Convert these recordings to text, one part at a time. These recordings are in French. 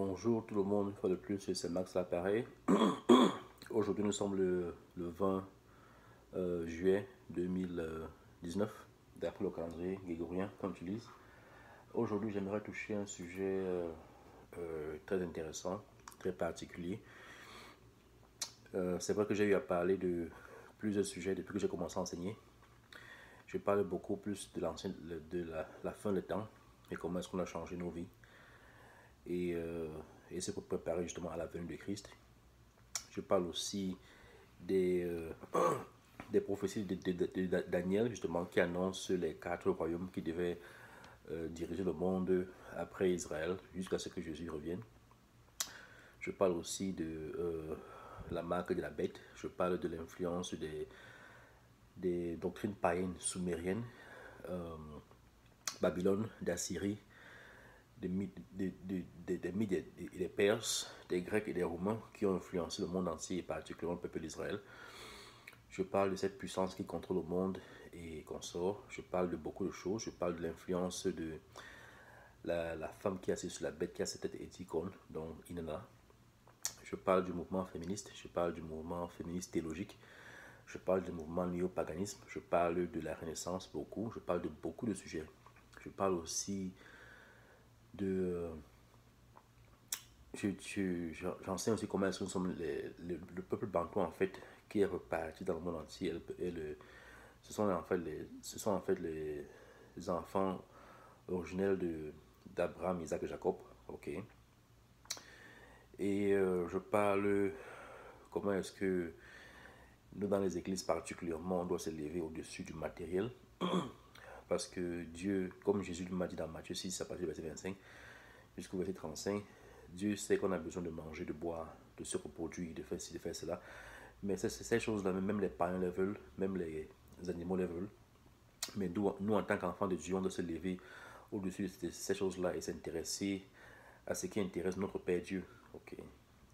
Bonjour tout le monde, une fois de plus, c'est Max l'appareil. Aujourd'hui, nous sommes le 20 juillet 2019, d'après le calendrier grégorien qu'on utilise. Aujourd'hui, j'aimerais toucher un sujet très intéressant, très particulier. C'est vrai que j'ai eu à parler de plusieurs sujets depuis que j'ai commencé à enseigner. Je parle beaucoup plus de, la fin des temps et comment est-ce qu'on a changé nos vies. Et, euh, et c'est pour préparer justement à la venue de Christ. Je parle aussi des, des prophéties de Daniel, justement, qui annoncent les quatre royaumes qui devaient diriger le monde après Israël, jusqu'à ce que Jésus revienne. Je parle aussi de la marque de la bête. Je parle de l'influence des doctrines païennes sumériennes, euh, Babylone, d'Assyrie, des Mythes et des Perses, des Grecs et des Romains qui ont influencé le monde entier et particulièrement le peuple d'Israël. Je parle de cette puissance qui contrôle le monde et qu'on sort. Je parle de beaucoup de choses. Je parle de l'influence de la femme qui est assise sur la bête qui a cette tête éticone, donc Inanna. Je parle du mouvement féministe. Je parle du mouvement féministe théologique. Je parle du mouvement néo-paganisme. Je parle de la Renaissance beaucoup. Je parle de beaucoup de sujets. Je parle aussi de j'enseigne aussi comment est-ce que nous sommes le peuple bantou en fait qui est reparti dans le monde entier ce sont en fait les enfants originels d'Abraham, Isaac et Jacob. Ok. Et je parle comment est-ce que nous dans les églises particulièrement on doit s'élever au-dessus du matériel parce que Dieu, comme Jésus m'a dit dans Matthieu 6 à partir du verset 25 jusqu'au verset 35, Dieu sait qu'on a besoin de manger, de boire, de se reproduire, de faire ci, de faire cela. Mais ces choses-là, même les païens les veulent, même les animaux les veulent. Mais nous en tant qu'enfants de Dieu, on doit se lever au-dessus de ces choses-là et s'intéresser à ce qui intéresse notre Père Dieu. Ok.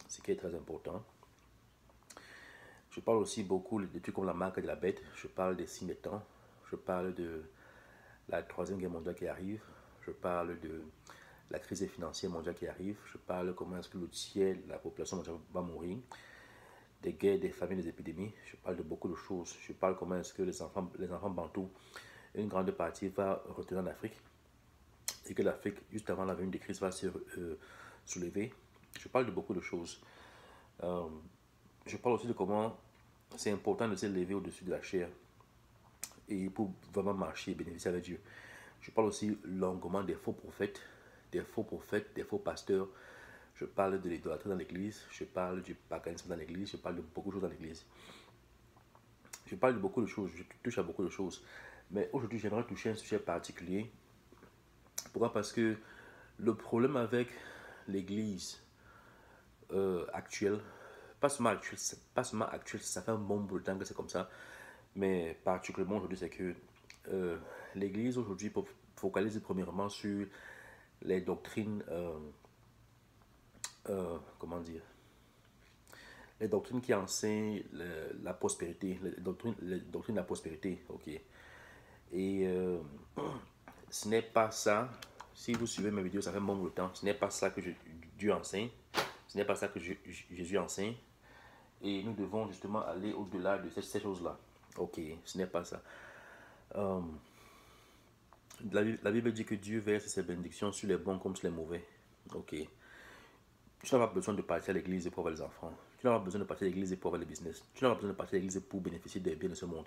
Ce qui est très important. Je parle aussi beaucoup de trucs comme la marque de la bête. Je parle des signes des temps. Je parle de la troisième guerre mondiale qui arrive. Je parle de la crise financière mondiale qui arrive. Je parle comment est-ce que le tiers de la population mondiale va mourir. Des guerres, des famines, des épidémies. Je parle de beaucoup de choses. Je parle comment est-ce que les enfants bantous, une grande partie va retourner en Afrique. Et que l'Afrique, juste avant la venue de Christ, va se soulever. Je parle de beaucoup de choses. Euh, je parle aussi de comment c'est important de s'élever au-dessus de la chair et pour vraiment marcher et bénéficier avec Dieu. Je parle aussi longuement des faux prophètes, des faux pasteurs. Je parle de l'idolâtrie dans l'église, je parle du paganisme dans l'église, je parle de beaucoup de choses dans l'église. Je parle de beaucoup de choses, je touche à beaucoup de choses. Mais aujourd'hui, j'aimerais toucher un sujet particulier. Pourquoi? Parce que le problème avec l'église actuelle, pas seulement actuelle, ça fait un bon bout de temps que c'est comme ça, mais particulièrement aujourd'hui, c'est que euh, l'église aujourd'hui focalise premièrement sur les doctrines, comment dire, les doctrines qui enseignent la prospérité, les doctrines de la prospérité, ok. Et ce n'est pas ça, si vous suivez mes vidéos, ça fait un bon bout de temps, ce n'est pas ça que Dieu enseigne, ce n'est pas ça que Jésus enseigne, et nous devons justement aller au-delà de ces choses-là. Ok, ce n'est pas ça. Euh, la Bible dit que Dieu verse ses bénédictions sur les bons comme sur les mauvais. Ok. Tu n'as pas besoin de partir à l'église pour avoir les enfants. Tu n'as pas besoin de partir à l'église pour avoir le business. Tu n'as pas besoin de partir à l'église pour bénéficier des biens de ce monde.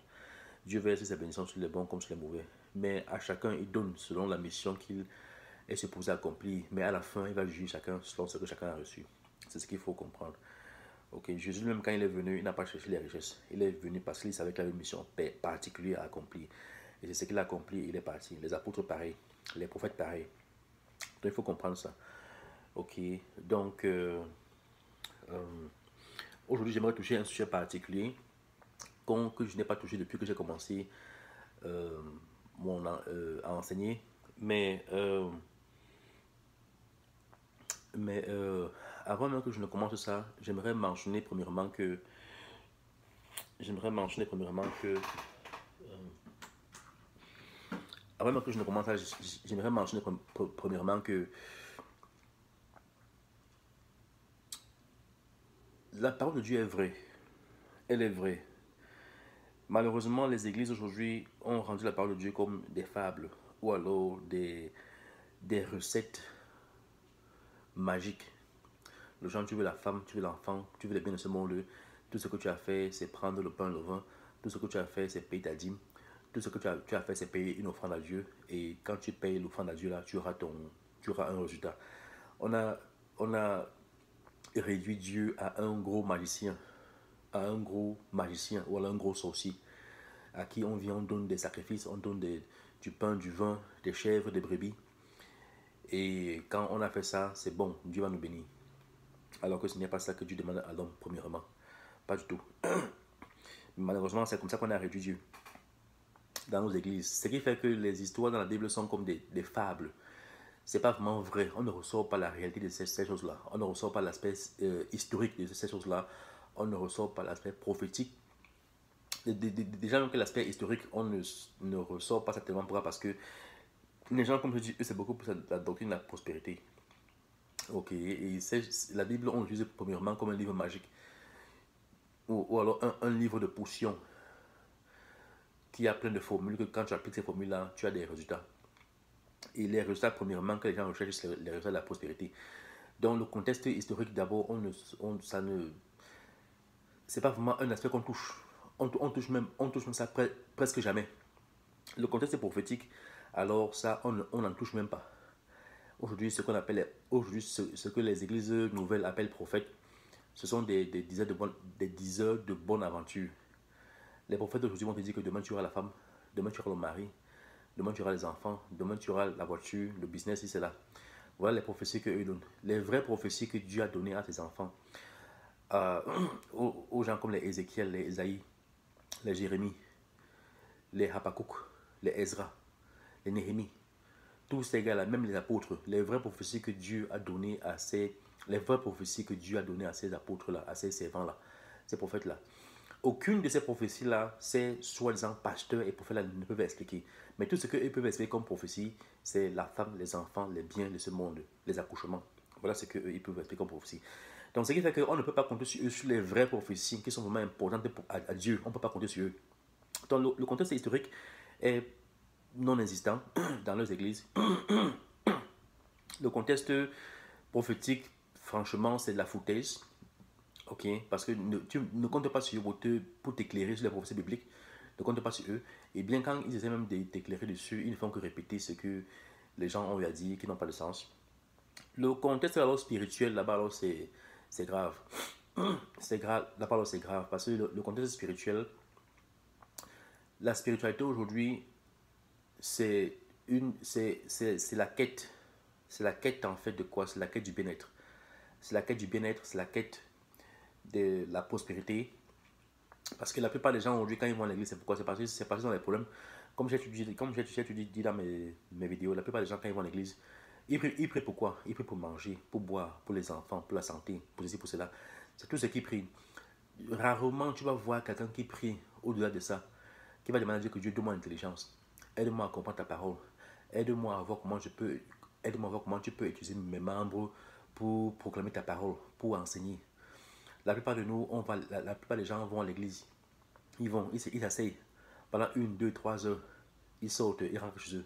Dieu verse ses bénédictions sur les bons comme sur les mauvais. Mais à chacun, il donne selon la mission qu'il est supposé accomplir. Mais à la fin, il va juger chacun selon ce que chacun a reçu. C'est ce qu'il faut comprendre. Ok, Jésus lui-même, quand il est venu, il n'a pas cherché les richesses. Il est venu parce qu'il savait qu'il avait une mission particulière à accomplir. Et c'est ce qu'il a accompli, il est parti. Les apôtres, pareil. Les prophètes, pareil. Donc, il faut comprendre ça. Ok, donc, euh, aujourd'hui, j'aimerais toucher un sujet particulier que je n'ai pas touché depuis que j'ai commencé euh, à enseigner. Mais, euh, mais avant même que je ne commence ça, j'aimerais mentionner premièrement que avant même que je ne commence ça, j'aimerais mentionner premièrement que la parole de Dieu est vraie. Elle est vraie. Malheureusement, les églises aujourd'hui ont rendu la parole de Dieu comme des fables ou alors des recettes magiques. Le genre, tu veux la femme, tu veux l'enfant, tu veux le bien de ce monde. Tout ce que tu as fait, c'est prendre le pain, le vin. Tout ce que tu as fait, c'est payer ta dîme. Tout ce que tu as fait, c'est payer une offrande à Dieu. Et quand tu payes l'offrande à Dieu, là, tu auras un résultat. On a réduit Dieu à un gros magicien, ou à un gros sorcier, à qui on vient, on donne des sacrifices, on donne du pain, du vin, des chèvres, des brebis. Et quand on a fait ça, c'est bon, Dieu va nous bénir. Alors que ce n'est pas ça que Dieu demande à l'homme, premièrement. Pas du tout. Malheureusement, c'est comme ça qu'on a réduit Dieu dans nos églises. Ce qui fait que les histoires dans la Bible sont comme des fables. C'est pas vraiment vrai. On ne ressort pas la réalité de ces choses-là. On ne ressort pas l'aspect historique de ces choses-là. On ne ressort pas l'aspect prophétique. Déjà, même que l'aspect historique, on ne ressort pas certainement. Pourquoi? Parce que les gens, comme je dis, eux, c'est beaucoup plus la doctrine de la prospérité. Ok, et la Bible, on l'utilise premièrement comme un livre magique. Ou alors un livre de potions qui a plein de formules, que quand tu appliques ces formules-là, tu as des résultats. Et les résultats, premièrement, que les gens recherchent, c'est les résultats de la prospérité. Dans le contexte historique, d'abord, c'est pas vraiment un aspect qu'on touche. On touche même ça presque jamais. Le contexte prophétique, alors ça, on n'en touche même pas. Aujourd'hui, ce que les églises nouvelles appellent prophètes, ce sont des diseurs de bonne aventure. Les prophètes d'aujourd'hui vont te dire que demain tu auras la femme, demain tu auras le mari, demain tu auras les enfants, demain tu auras la voiture, le business, et c'est là. Voilà les prophéties qu'eux donnent. Les vraies prophéties que Dieu a données à ses enfants, euh, aux gens comme les Ézéchiel, les Esaïe, les Jérémie, les Habakkuk, les Ezra, les Néhémie. Tous ces gars-là, même les apôtres, les vraies prophéties que Dieu a données à ces apôtres-là, à ces servants-là, ces prophètes-là. Aucune de ces prophéties-là, ces soi-disant pasteurs et prophètes-là ne peuvent expliquer. Mais tout ce qu'eux peuvent expliquer comme prophétie, c'est la femme, les enfants, les biens de ce monde, les accouchements. Voilà ce qu'eux peuvent expliquer comme prophétie. Donc, ce qui fait qu'on ne peut pas compter sur eux, sur les vraies prophéties qui sont vraiment importantes à Dieu. On ne peut pas compter sur eux. Donc, le contexte historique est non existant dans leurs églises. Le contexte prophétique, franchement, c'est de la foutaise. Ok, parce que tu ne comptes pas sur eux pour t'éclairer sur les prophéties bibliques. Ne compte pas sur eux. Et bien quand ils essaient même de t'éclairer dessus, ils ne font que répéter ce que les gens ont eu à dire, qui n'ont pas de sens. Le contexte alors spirituel, là-bas, alors c'est grave. C'est grave, là-bas, alors c'est grave. Parce que le contexte spirituel, la spiritualité aujourd'hui, c'est la quête. C'est la quête en fait de quoi? C'est la quête du bien-être. C'est la quête du bien-être, c'est la quête de la prospérité. Parce que la plupart des gens aujourd'hui, quand ils vont à l'église, c'est pourquoi? C'est parce qu'ils ont des problèmes. Comme j'ai dit dans mes vidéos, la plupart des gens, quand ils vont à l'église, ils prient pour quoi? Ils prient pour manger, pour boire, pour les enfants, pour la santé, pour ceci, pour cela. C'est tout ce qu'ils prient. Rarement tu vas voir quelqu'un qui prie au-delà de ça, qui va demander à Dieu que Dieu donne-moi l'intelligence. Aide-moi à comprendre ta parole. Aide-moi à voir comment tu peux utiliser mes membres pour proclamer ta parole, pour enseigner. La plupart de nous, la plupart des gens vont à l'église. Ils s'asseyent pendant 1, 2, 3 heures. Ils sortent, ils rentrent chez eux.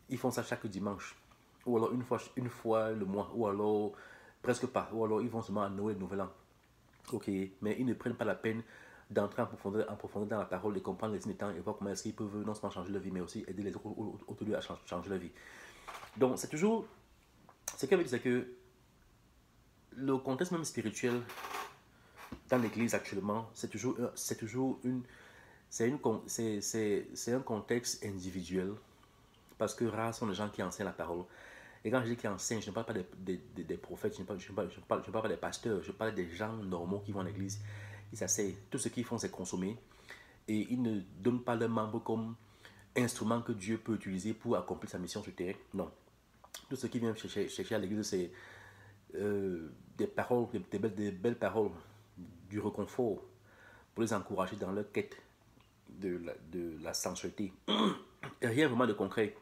Ils font ça chaque dimanche. Ou alors une fois le mois. Ou alors presque pas. Ou alors ils vont seulement à Noël, Nouvel An. Ok, mais ils ne prennent pas la peine d'entrer en profondeur dans la parole et comprendre les signes des temps et voir comment est-ce qu'ils peuvent non seulement changer leur vie, mais aussi aider les autres autour d'eux à changer leur vie. Donc, c'est toujours. Ce qu'elle veut dire, c'est que le contexte même spirituel dans l'église actuellement, c'est un contexte individuel parce que rares sont les gens qui enseignent la parole. Et quand je dis qui enseignent, je ne parle pas des prophètes, je ne parle pas des pasteurs, je parle des gens normaux qui vont à l'église. Ils s'asseyent. Tout ce qu'ils font, c'est consommer. Et ils ne donnent pas leurs membres comme instrument que Dieu peut utiliser pour accomplir sa mission sur terre. Non. Tout ce qu'ils viennent chercher à l'église, c'est des paroles, des belles paroles, du réconfort pour les encourager dans leur quête de la sensualité. Et rien vraiment de concret.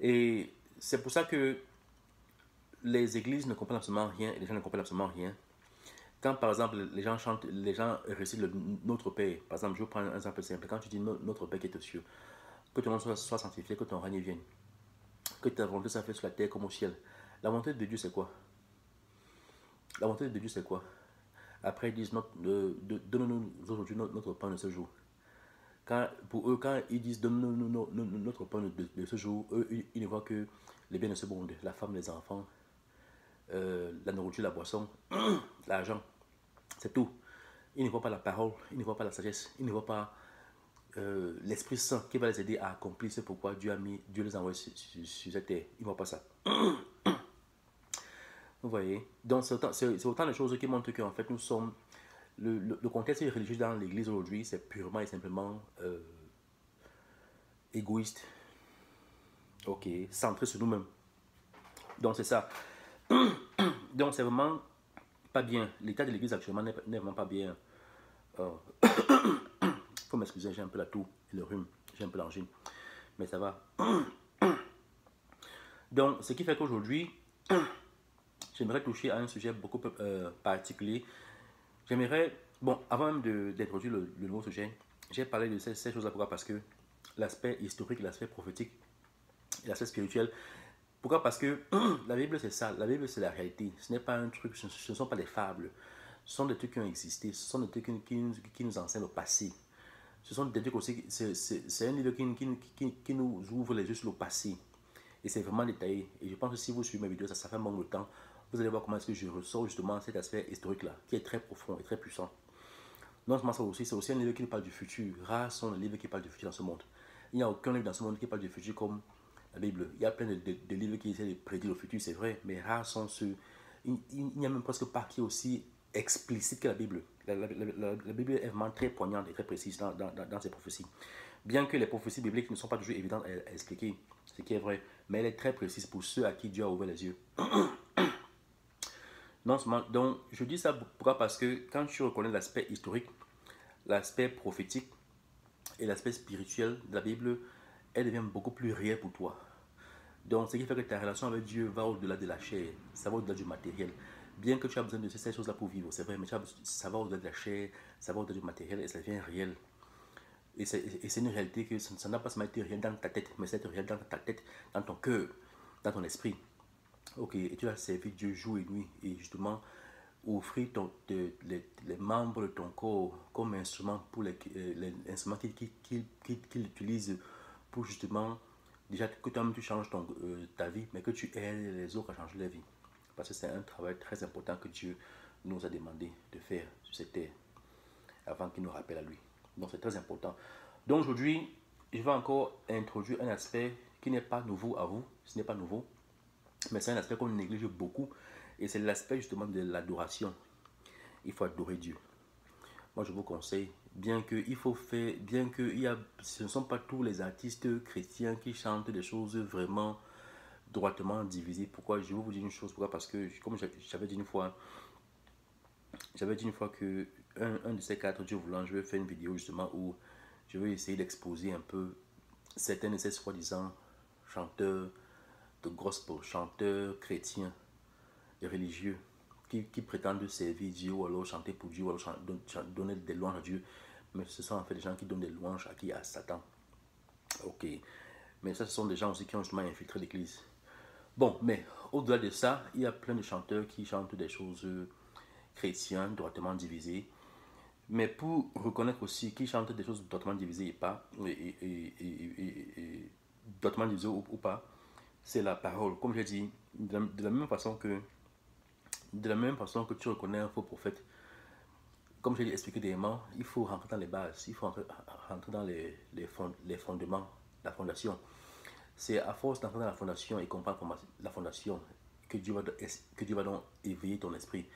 Et c'est pour ça que les églises ne comprennent absolument rien et les gens ne comprennent absolument rien. Quand par exemple les gens chantent, les gens récitent le Notre Père, par exemple, je vais prendre un exemple simple. Quand tu dis Notre Père qui est aux cieux, que ton nom soit sanctifié, que ton règne vienne, que ta volonté soit faite sur la terre comme au ciel. La volonté de Dieu, c'est quoi? La volonté de Dieu, c'est quoi? Après, ils disent donne-nous aujourd'hui notre pain de ce jour. Pour eux, quand ils disent donne-nous notre pain de ce jour, eux, ils ne voient que les biens de ce monde, la femme, les enfants, la nourriture, la boisson, l'argent. C'est tout. Ils ne voient pas la parole, ils ne voient pas la sagesse, ils ne voient pas l'Esprit Saint qui va les aider à accomplir ce pourquoi Dieu les a envoyés sur cette terre. Ils ne voient pas ça. Vous voyez? Donc, c'est autant de choses qui montrent qu'en fait, nous sommes. Le contexte religieux dans l'église aujourd'hui, c'est purement et simplement égoïste. Ok, centré sur nous-mêmes. Donc, c'est ça. Donc, c'est vraiment pas bien. L'état de l'église actuellement n'est vraiment pas bien. Faut m'excuser, j'ai un peu la toux et le rhume. J'ai un peu l'angine. Mais ça va. Donc, ce qui fait qu'aujourd'hui, j'aimerais toucher à un sujet beaucoup plus particulier. J'aimerais, bon, avant même d'introduire le nouveau sujet, j'ai parlé de ces choses-là. Pourquoi? Parce que l'aspect historique, l'aspect prophétique, l'aspect spirituel. Pourquoi? Parce que la Bible, c'est ça. La Bible, c'est la réalité. Ce n'est pas un truc, ce ne sont pas des fables. Ce sont des trucs qui ont existé. Ce sont des trucs qui nous enseignent le passé. Ce sont des trucs aussi, c'est un livre qui nous ouvre les yeux sur le passé. Et c'est vraiment détaillé. Et je pense que si vous suivez mes vidéos, ça fait un bon de temps. Vous allez voir comment est-ce que je ressors justement cet aspect historique-là, qui est très profond et très puissant. Non seulement ça aussi, c'est aussi un livre qui nous parle du futur. Rares sont les livres qui parlent du futur dans ce monde. Il n'y a aucun livre dans ce monde qui parle du futur comme la Bible. Il y a plein de livres qui essaient de prédire le futur, c'est vrai, mais rares sont ceux. Il n'y a même presque pas qui est aussi explicite que la Bible. La Bible est vraiment très poignante et très précise dans ses prophéties. Bien que les prophéties bibliques ne sont pas toujours évidentes à expliquer, ce qui est vrai, mais elle est très précise pour ceux à qui Dieu a ouvert les yeux. Non seulement, donc, je dis ça pourquoi? Parce que quand tu reconnais l'aspect historique, l'aspect prophétique et l'aspect spirituel de la Bible, elle devient beaucoup plus réelle pour toi. Donc, ce qui fait que ta relation avec Dieu va au-delà de la chair, ça va au-delà du matériel. Bien que tu as besoin de ces choses-là pour vivre, c'est vrai, mais ça va au-delà de la chair, ça va au-delà du matériel et ça devient réel. Et c'est une réalité que ça n'a pas seulement été réel dans ta tête, mais c'est réel dans ta tête, dans ton cœur, dans ton esprit. Ok, et tu as servi Dieu jour et nuit, et justement, offrir les membres de ton corps comme instrument pour les instruments qu'il utilise pour justement, déjà que toi-même tu changes ta vie, mais que tu aides les autres à changer leur vie. Parce que c'est un travail très important que Dieu nous a demandé de faire sur cette terre avant qu'il nous rappelle à lui. Donc c'est très important. Donc aujourd'hui, je vais encore introduire un aspect qui n'est pas nouveau à vous, ce n'est pas nouveau, mais c'est un aspect qu'on néglige beaucoup, et c'est l'aspect justement de l'adoration. Il faut adorer Dieu. Moi, je vous conseille, bien que ce ne sont pas tous les artistes chrétiens qui chantent des choses vraiment droitement divisées. Pourquoi? Je vais vous dire une chose. Pourquoi? Parce que, comme j'avais dit une fois que un de ces quatre, Dieu voulant, je vais faire une vidéo justement où je vais essayer d'exposer un peu certains de ces soi-disant chanteurs de gospel, chanteurs chrétiens et religieux qui prétendent servir Dieu ou alors chanter pour Dieu ou alors donner des louanges à Dieu. Mais ce sont en fait des gens qui donnent des louanges à qui? À Satan. Ok. Mais ça, ce sont des gens aussi qui ont justement infiltré l'église. Bon, mais au-delà de ça, il y a plein de chanteurs qui chantent des choses chrétiennes, droitement divisées. Mais pour reconnaître aussi qui chantent des choses droitement divisées et pas, droitement divisées ou pas, c'est la parole. Comme j'ai dit, de la même façon que tu reconnais un faux prophète, comme j'ai expliqué dernièrement, il faut rentrer dans les bases, il faut rentrer dans les fondements, la fondation. C'est à force d'entrer dans la fondation et comprendre la fondation que Dieu va donc éveiller ton esprit.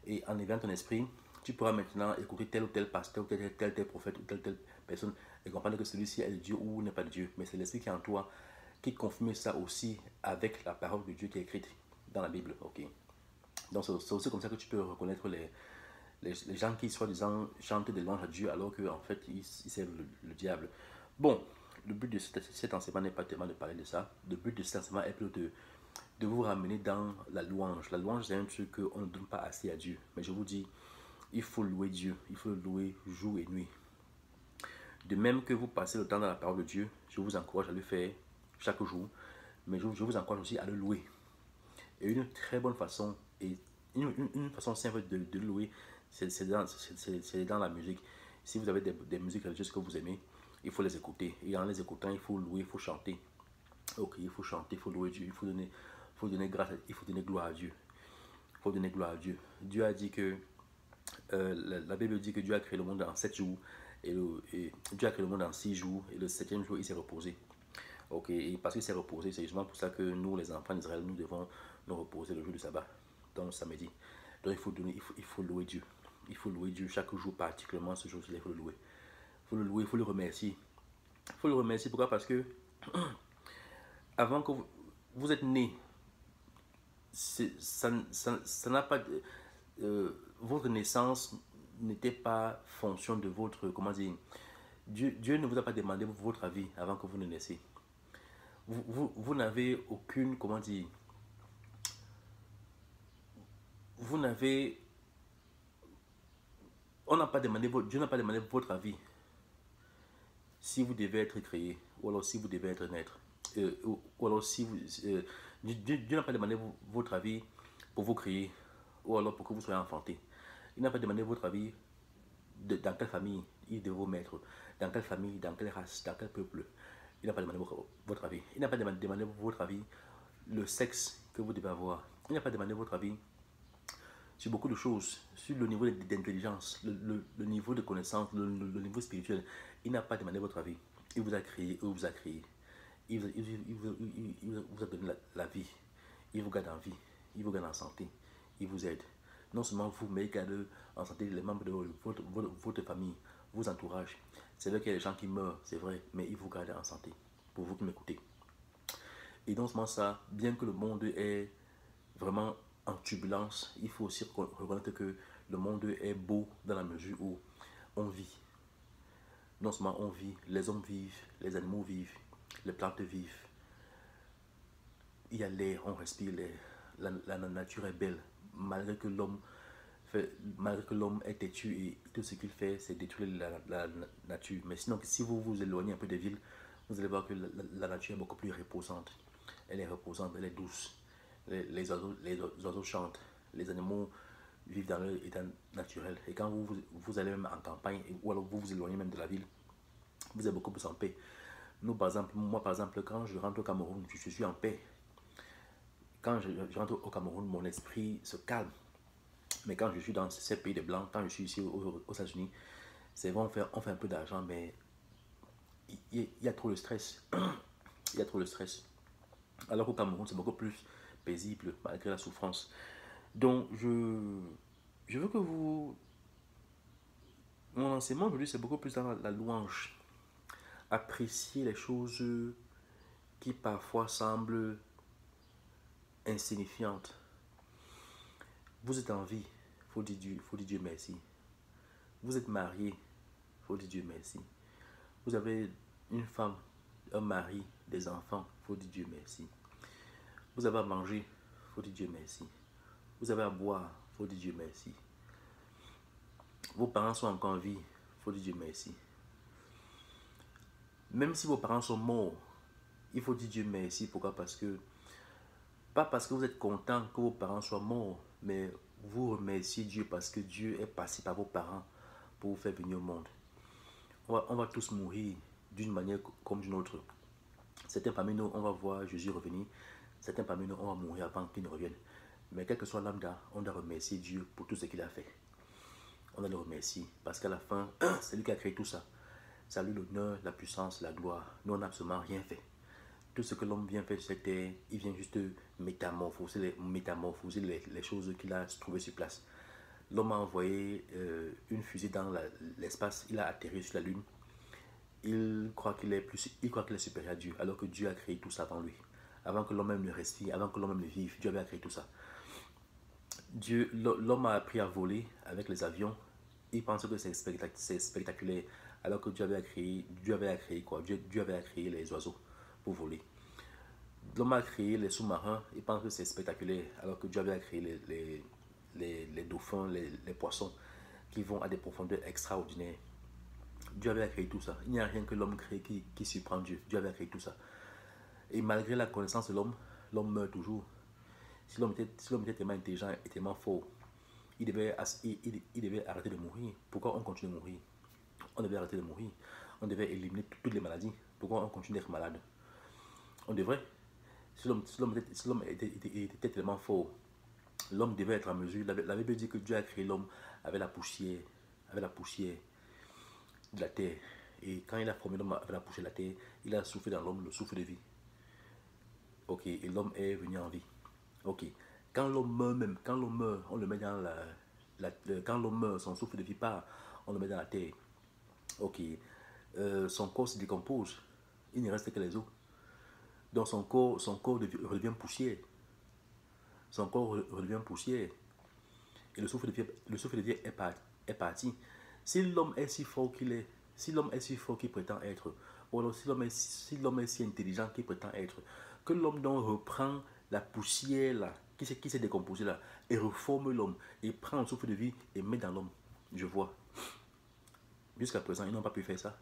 Et en éveillant ton esprit, tu pourras maintenant écouter tel ou tel pasteur, ou tel prophète, ou telle personne, et comprendre que celui-ci est de Dieu ou n'est pas de Dieu. Mais c'est l'esprit qui est en toi qui confirme ça aussi avec la parole de Dieu qui est écrite dans la Bible. Ok. Donc c'est aussi comme ça que tu peux reconnaître les gens qui soi-disant chantent des louanges à Dieu alors qu'en fait ils servent le diable. Bon, le but de cet enseignement n'est pas tellement de parler de ça. Le but de cet enseignement est plutôt de vous ramener dans la louange. La louange, c'est un truc qu'on ne donne pas assez à Dieu. Mais je vous dis, il faut louer Dieu. Il faut le louer jour et nuit. De même que vous passez le temps dans la parole de Dieu, je vous encourage à le faire chaque jour. Mais je vous encourage aussi à le louer. Et une très bonne façon, et une façon simple de le louer, c'est dans la musique. Si vous avez des musiques religieuses que vous aimez, il faut les écouter. Et en les écoutant, il faut louer, il faut chanter. Ok, il faut chanter, il faut louer Dieu, faut donner grâce, il faut donner gloire à Dieu. Il faut donner gloire à Dieu. Dieu a dit que, la Bible dit que Dieu a créé le monde en 7 jours. Et Dieu a créé le monde en 6 jours. Et le 7e jour, il s'est reposé. Ok, et parce qu'il s'est reposé, c'est justement pour ça que nous, les enfants d'Israël, nous devons nous reposer le jour du sabbat, donc le samedi. Donc il faut louer Dieu. Il faut louer Dieu chaque jour, particulièrement ce jour-là, il faut le louer. Il faut le louer, il faut le remercier. Il faut le remercier, pourquoi? Parce que avant que vous êtes né, ça n'a pas votre naissance n'était pas fonction de votre, comment dire, Dieu ne vous a pas demandé votre avis avant que vous ne naissiez. Vous n'avez aucune, comment dire, vous n'avez, on n'a pas demandé, Dieu n'a pas demandé votre avis si vous devez être créé, ou alors si vous devez être naître, ou alors si vous, Dieu n'a pas demandé votre avis pour vous créer, ou alors pour que vous soyez enfanté. Il n'a pas demandé votre avis dans quelle famille il devait vous mettre, dans quelle famille, dans quelle race, dans quel peuple. Il n'a pas demandé votre avis. Il n'a pas demandé votre avis, le sexe que vous devez avoir. Il n'a pas demandé votre avis sur beaucoup de choses, sur le niveau d'intelligence, le niveau de connaissance, le niveau spirituel. Il n'a pas demandé votre avis. Il vous a créé, il vous a créé. Il vous a donné la vie. Il vous garde en vie. Il vous garde en santé. Il vous aide. Non seulement vous, mais il garde en santé les membres de votre famille, vos entourages. C'est vrai qu'il y a des gens qui meurent, c'est vrai, mais il vous garde en santé. Pour vous qui m'écoutez. Et non seulement ça, bien que le monde est vraiment en turbulence, il faut aussi reconnaître que le monde est beau dans la mesure où on vit. Non seulement on vit, les hommes vivent, les animaux vivent, les plantes vivent. Il y a l'air, on respire l'air. La nature est belle, malgré que l'homme est têtu et tout ce qu'il fait, c'est détruire la nature. Mais sinon, si vous vous éloignez un peu des villes, vous allez voir que la nature est beaucoup plus reposante. Elle est reposante, elle est douce. Les oiseaux chantent, les animaux vivent dans leur état naturel. Et quand vous allez même en campagne, ou alors vous vous éloignez même de la ville, vous êtes beaucoup plus en paix. Nous, par exemple, moi, par exemple, quand je rentre au Cameroun, je suis en paix. Quand je rentre au Cameroun, mon esprit se calme. Mais quand je suis dans ces pays de blancs, quand je suis ici aux États-Unis, c'est vrai, on fait un peu d'argent, mais il y a trop de stress. Il y a trop de stress. Alors qu'au Cameroun, c'est beaucoup plus paisible, malgré la souffrance. Donc, je veux que vous... Mon enseignement aujourd'hui, c'est beaucoup plus dans la louange. Apprécier les choses qui parfois semblent insignifiantes. Vous êtes en vie, faut dire Dieu merci. Vous êtes marié, faut dire Dieu merci. Vous avez une femme, un mari, des enfants, faut dire Dieu merci. Vous avez à manger, faut dire Dieu merci. Vous avez à boire, faut dire Dieu merci. Vos parents sont encore en vie, faut dire Dieu merci. Même si vos parents sont morts, il faut dire Dieu merci. Pourquoi? Parce que, pas parce que vous êtes content que vos parents soient morts, mais vous remerciez Dieu parce que Dieu est passé par vos parents pour vous faire venir au monde. On va tous mourir d'une manière comme d'une autre. Certains parmi nous, on va voir Jésus revenir. Certains parmi nous, on va mourir avant qu'il ne revienne. Mais quel que soit lambda, on doit remercier Dieu pour tout ce qu'il a fait. On doit le remercier parce qu'à la fin, c'est lui qui a créé tout ça. C'est à lui l'honneur, la puissance, la gloire. Nous, on n'a absolument rien fait. Tout ce que l'homme vient faire sur cette terre, il vient juste métamorphoser les choses qu'il a trouvées sur place. L'homme a envoyé une fusée dans l'espace, il a atterri sur la Lune. Il croit qu'il est supérieur à Dieu, alors que Dieu a créé tout ça avant lui. Avant que l'homme même ne respire, avant que l'homme même ne vive, Dieu avait créé tout ça. L'homme a appris à voler avec les avions. Il pense que c'est spectaculaire, alors que Dieu avait créé quoi? Dieu avait créé les oiseaux pour voler. L'homme a créé les sous-marins, il pense que c'est spectaculaire, alors que Dieu avait créé les dauphins, les poissons qui vont à des profondeurs extraordinaires. Dieu avait créé tout ça. Il n'y a rien que l'homme crée qui surprend Dieu. Dieu avait créé tout ça. Et malgré la connaissance de l'homme, l'homme meurt toujours. Si l'homme était tellement intelligent et tellement fort, il devait arrêter de mourir. Pourquoi on continue de mourir? On devait arrêter de mourir. On devait éliminer toutes les maladies. Pourquoi on continue d'être malade? On devrait. Si l'homme était tellement fort, l'homme devait être en mesure. La Bible dit que Dieu a créé l'homme avec la poussière de la terre. Et quand il a formé l'homme avec la poussière de la terre, il a soufflé dans l'homme le souffle de vie. Ok, et l'homme est venu en vie. Ok, quand l'homme meurt même, quand l'homme meurt, on le met dans quand l'homme meurt, son souffle de vie part, on le met dans la terre. Ok, son corps se décompose, il ne reste que les os. Donc son corps redevient poussière. Son corps redevient poussière. Et le souffle de vie est parti. Si l'homme est si fort qu'il est, si l'homme est si fort qu'il prétend être, ou alors si l'homme est si intelligent qu'il prétend être, que l'homme donc reprend la poussière là, qui s'est décomposée là, et reforme l'homme, et prend le souffle de vie et met dans l'homme. Je vois. Jusqu'à présent, ils n'ont pas pu faire ça.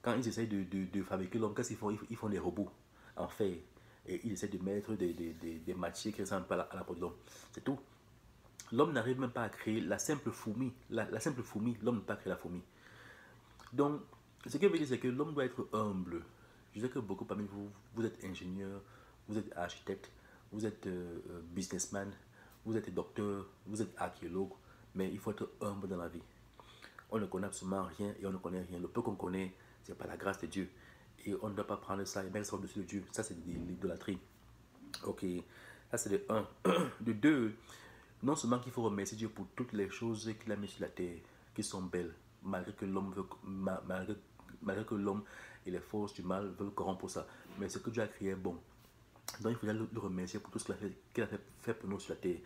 Quand ils essayent de fabriquer l'homme, qu'est-ce qu'ils font? Ils font des robots en fer. Et ils essaient de mettre des matières qui ressemblent pas à la peau de l'homme. C'est tout. L'homme n'arrive même pas à créer la simple fourmi. La simple fourmi, l'homme ne peut pas créer la fourmi. Donc, ce que je veux dire, c'est que l'homme doit être humble. Je sais que beaucoup parmi vous, vous êtes ingénieur, vous êtes architecte, vous êtes businessman, vous êtes docteur, vous êtes archéologue, mais il faut être humble dans la vie. On ne connaît absolument rien et on ne connaît rien. Le peu qu'on connaît, c'est par la grâce de Dieu. Et on ne doit pas prendre ça et mettre ça au-dessus de Dieu. Ça, c'est de l'idolâtrie. Ok, ça c'est de 1. De 2, non seulement qu'il faut remercier Dieu pour toutes les choses qu'il a mises sur la terre, qui sont belles, malgré que malgré que l'homme et les forces du mal veulent corrompre ça, mais ce que Dieu a créé est bon. Donc il faut le remercier pour tout ce qu'il a fait pour nous sur la terre.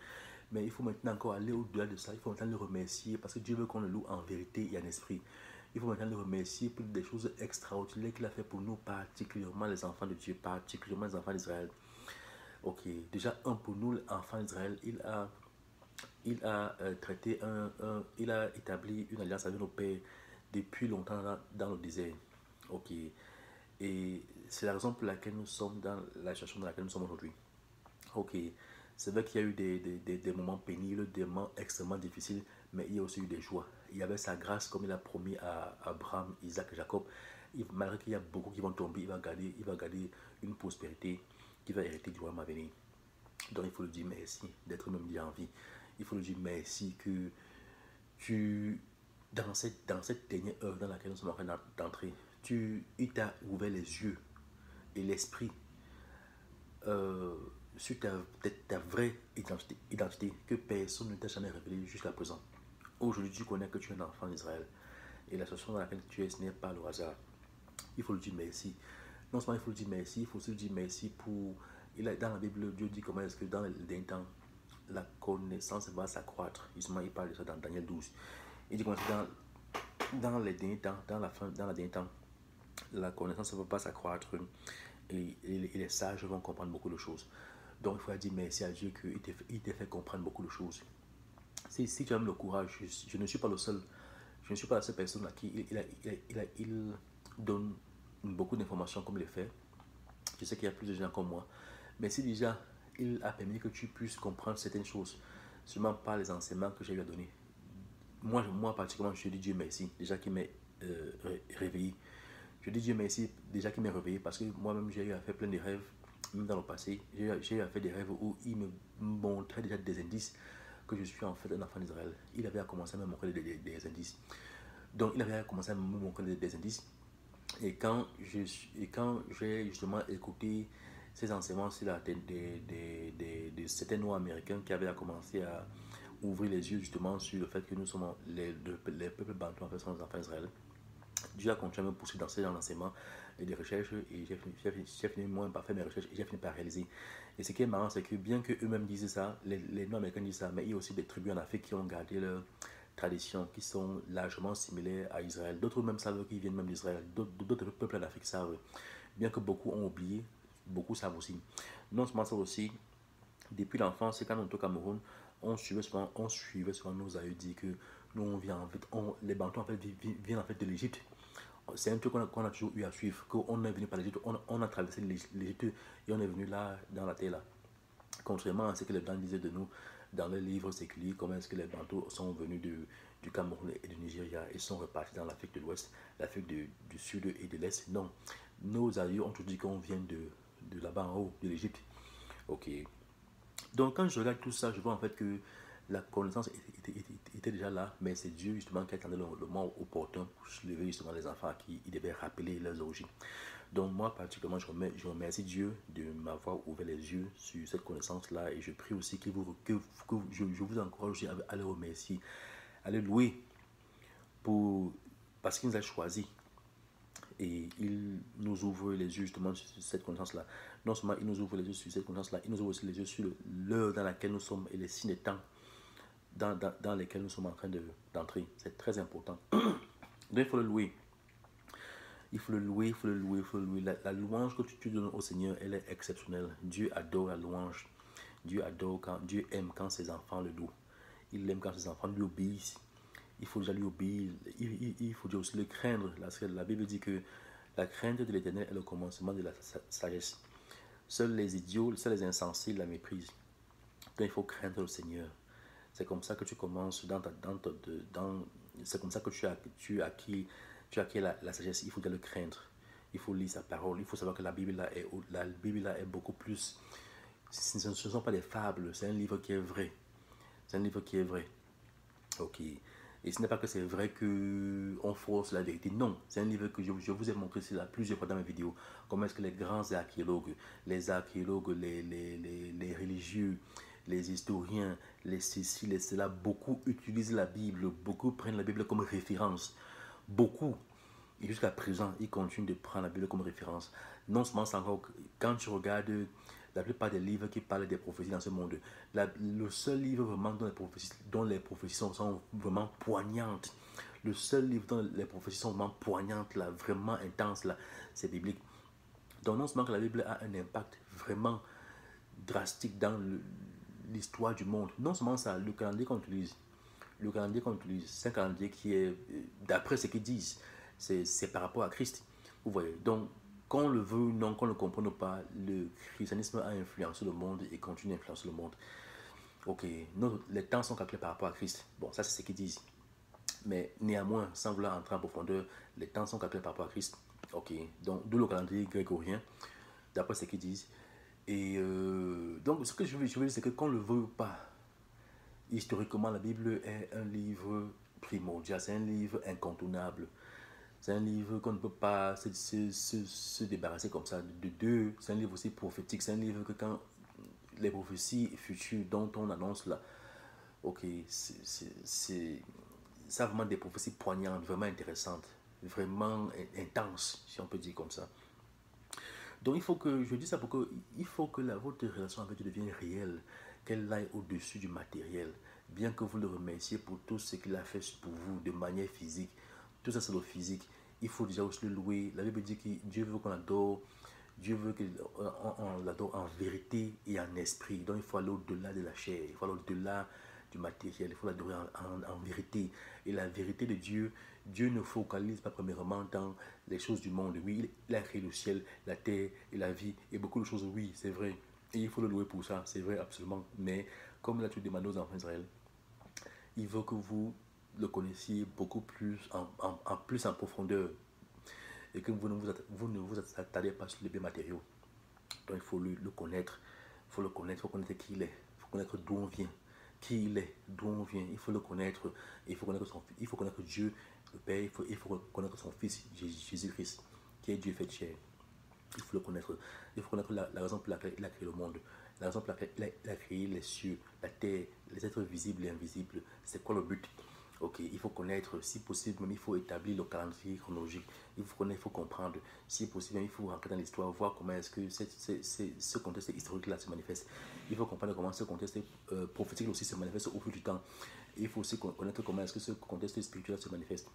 Mais il faut maintenant encore aller au-delà de ça. Il faut maintenant le remercier parce que Dieu veut qu'on le loue en vérité et en esprit. Il faut maintenant le remercier pour des choses extraordinaires qu'il a fait pour nous, particulièrement les enfants de Dieu, particulièrement les enfants d'Israël. Ok, déjà un pour nous, enfants d'Israël, il a traité il a établi une alliance avec nos pères depuis longtemps dans le désert. Ok, et c'est la raison pour laquelle nous sommes dans la situation dans laquelle nous sommes aujourd'hui. Ok, c'est vrai qu'il y a eu des moments pénibles, des moments extrêmement difficiles, mais il y a aussi eu des joies. Il y avait sa grâce comme il a promis à Abraham, Isaac et Jacob. Malgré qu'il y a beaucoup qui vont tomber, il va garder une prospérité qui va hériter du royaume à venir. Donc il faut lui dire merci d'être même dit en vie. Il faut lui dire merci que dans cette dernière heure dans laquelle nous sommes en train d'entrer, il t'a ouvert les yeux et l'esprit sur ta vraie identité que personne ne t'a jamais révélé jusqu'à présent. Aujourd'hui, tu connais que tu es un enfant d'Israël. Et la situation dans laquelle tu es, ce n'est pas le hasard. Il faut lui dire merci. Non seulement il faut lui dire merci, il faut aussi lui dire merci pour... Dans la Bible, Dieu dit comment est-ce que dans les derniers temps, la connaissance va s'accroître. Justement, il parle de ça dans Daniel 12. Il dit comment dans les derniers temps, dans la dernière temps, la connaissance ne va pas s'accroître et les sages vont comprendre beaucoup de choses. Donc, il faut dire merci à Dieu qu'il t'a fait comprendre beaucoup de choses. Si tu as le courage, je ne suis pas le seul. Je ne suis pas la seule personne à qui il donne beaucoup d'informations comme il le fait. Je sais qu'il y a plus de gens comme moi. Mais si déjà il a permis que tu puisses comprendre certaines choses, seulement par les enseignements que j'ai lui donné. Moi particulièrement, je dis Dieu merci, déjà qu'il m'ait réveillé. Je dis Dieu merci, déjà qu'il m'ait réveillé, parce que moi-même, j'ai eu à faire plein de rêves, même dans le passé. J'ai eu à faire des rêves où il me montrait déjà des indices que je suis en fait un enfant d'Israël. Il avait commencé à me montrer des indices. Donc, il avait commencé à me montrer des indices. Et quand j'ai justement écouté ces enseignements sur de certains noirs américains qui avaient commencé à ouvrir les yeux justement sur le fait que nous sommes les peuples bantous en fait sont les enfants d'Israël. Dieu a continué à me pousser dans ces enseignements et des recherches et j'ai fini moi par faire mes recherches et j'ai fini par réaliser. Et ce qui est marrant, c'est que bien qu'eux-mêmes disent ça, les noirs américains disent ça, mais il y a aussi des tribus en Afrique qui ont gardé leur traditions qui sont largement similaires à Israël. D'autres même savent qu'ils viennent même d'Israël. D'autres peuples en Afrique savent. Bien que beaucoup ont oublié, beaucoup savent aussi. Non seulement ça aussi, depuis l'enfance, quand on était au Cameroun, on suivait souvent nos aïeux dire que nous on vient en fait, les Bantous en fait viennent en fait de l'Égypte. C'est un truc qu'on a toujours eu à suivre, qu'on est venu par l'Égypte, on a traversé l'Égypte et on est venu là, dans la terre là. Contrairement à ce que les Blancs disaient de nous dans les livres séculiers, comment est-ce que les Bantous sont venus du Cameroun et du Nigeria et sont repartis dans l'Afrique de l'Ouest, l'Afrique du Sud et de l'Est. Non, nos aïeux ont toujours dit qu'on vient de là-bas en haut, de l'Égypte. Ok. Donc quand je regarde tout ça, je vois en fait que la connaissance était déjà là, mais c'est Dieu justement qui attendait le moment opportun pour soulever justement les enfants à qui il devait rappeler leurs origines. Donc moi particulièrement, je remercie Dieu de m'avoir ouvert les yeux sur cette connaissance-là et je prie aussi que je vous encourage aussi à le remercier, à le louer parce qu'il nous a choisis et il nous ouvre les yeux justement sur cette connaissance-là. Non seulement il nous ouvre les yeux sur cette connaissance-là, il nous ouvre aussi les yeux sur l'heure dans laquelle nous sommes et les signes des temps dans lesquels nous sommes en train d'entrer. C'est très important. Donc il faut le louer. Il faut le louer, il faut le louer, il faut le louer. La louange que tu donnes au Seigneur, elle est exceptionnelle. Dieu adore la louange. Dieu aime quand ses enfants le louent. Il aime quand ses enfants lui obéissent. Il faut déjà lui obéir. Il faut déjà aussi le craindre. La Bible dit que la crainte de l'Éternel est le commencement de la sagesse. Seuls les idiots, seuls les insensés la méprisent. Donc il faut craindre le Seigneur. C'est comme ça que tu commences c'est comme ça que tu acquis la sagesse. Il faut le craindre. Il faut lire sa parole. Il faut savoir que la Bible là est beaucoup plus. Ce ne sont pas des fables. C'est un livre qui est vrai. C'est un livre qui est vrai. Ok. Et ce n'est pas que c'est vrai qu'on force la vérité. Non, c'est un livre que je vous ai montré plusieurs fois dans mes vidéos. Comment est-ce que les grands archéologues, les religieux, les historiens, les ceci, les cela, beaucoup utilisent la Bible, beaucoup prennent la Bible comme référence. Beaucoup. Et jusqu'à présent, ils continuent de prendre la Bible comme référence. Non seulement ça, encore, quand tu regardes la plupart des livres qui parlent des prophéties dans ce monde, le seul livre vraiment dont les prophéties sont vraiment poignantes, le seul livre dont les prophéties sont vraiment poignantes, là, vraiment intenses, là, c'est biblique. Donc non seulement que la Bible a un impact vraiment drastique dans l'histoire du monde, non seulement ça, le calendrier qu'on utilise, c'est un calendrier qui est, d'après ce qu'ils disent, c'est par rapport à Christ. Vous voyez, donc qu'on le veut ou non, qu'on ne le comprenne pas, le christianisme a influencé le monde et continue à influencer le monde. Ok, les temps sont calculés par rapport à Christ. Bon, ça c'est ce qu'ils disent. Mais néanmoins, sans vouloir entrer en profondeur, les temps sont calculés par rapport à Christ. Ok, donc d'où le calendrier grégorien, d'après ce qu'ils disent. Et donc ce que je veux dire, c'est que qu'on le veut ou pas, historiquement, la Bible est un livre primordial, c'est un livre incontournable. C'est un livre qu'on ne peut pas se débarrasser comme ça de deux. C'est un livre aussi prophétique. C'est un livre que quand les prophéties futures dont on annonce là, ok, ça vraiment des prophéties poignantes, vraiment intéressantes, vraiment intenses, si on peut dire comme ça. Donc je dis ça pour que, il faut que votre relation avec Dieu devienne réelle, qu'elle aille au-dessus du matériel, bien que vous le remerciez pour tout ce qu'il a fait pour vous de manière physique. Tout ça c'est le physique. Il faut déjà aussi le louer. La Bible dit que Dieu veut qu'on adore. Dieu veut qu'on l'adore en vérité et en esprit. Donc il faut aller au-delà de la chair, il faut aller au-delà du matériel, il faut l'adorer en vérité. Et la vérité de Dieu, Dieu ne focalise pas premièrement dans les choses du monde. Oui, il a créé le ciel, la terre et la vie et beaucoup de choses, oui, c'est vrai. Et il faut le louer pour ça, c'est vrai absolument. Mais comme là tu demandes aux enfants d'Israël, il veut que vous le connaissiez beaucoup plus plus en profondeur et que vous ne vous attardez pas sur les biens matériaux. Donc il faut le connaître, il faut le connaître, il faut connaître qui il est, il faut connaître d'où on vient, qui il est, d'où on vient, il faut le connaître, il faut connaître Dieu, le Père, il faut connaître son Fils, Jésus-Christ, qui est Dieu fait chair. Il faut connaître la raison pour laquelle il a créé le monde, la raison pour laquelle il a créé les cieux, la terre, les êtres visibles et invisibles. C'est quoi le but? Ok, il faut connaître, si possible, même il faut établir le calendrier chronologique. Il faut connaître, il faut comprendre. Si possible, il faut rentrer dans l'histoire, voir comment est-ce que ce contexte historique-là se manifeste. Il faut comprendre comment ce contexte prophétique aussi se manifeste au fil du temps. Il faut aussi connaître comment est-ce que ce contexte spirituel se manifeste.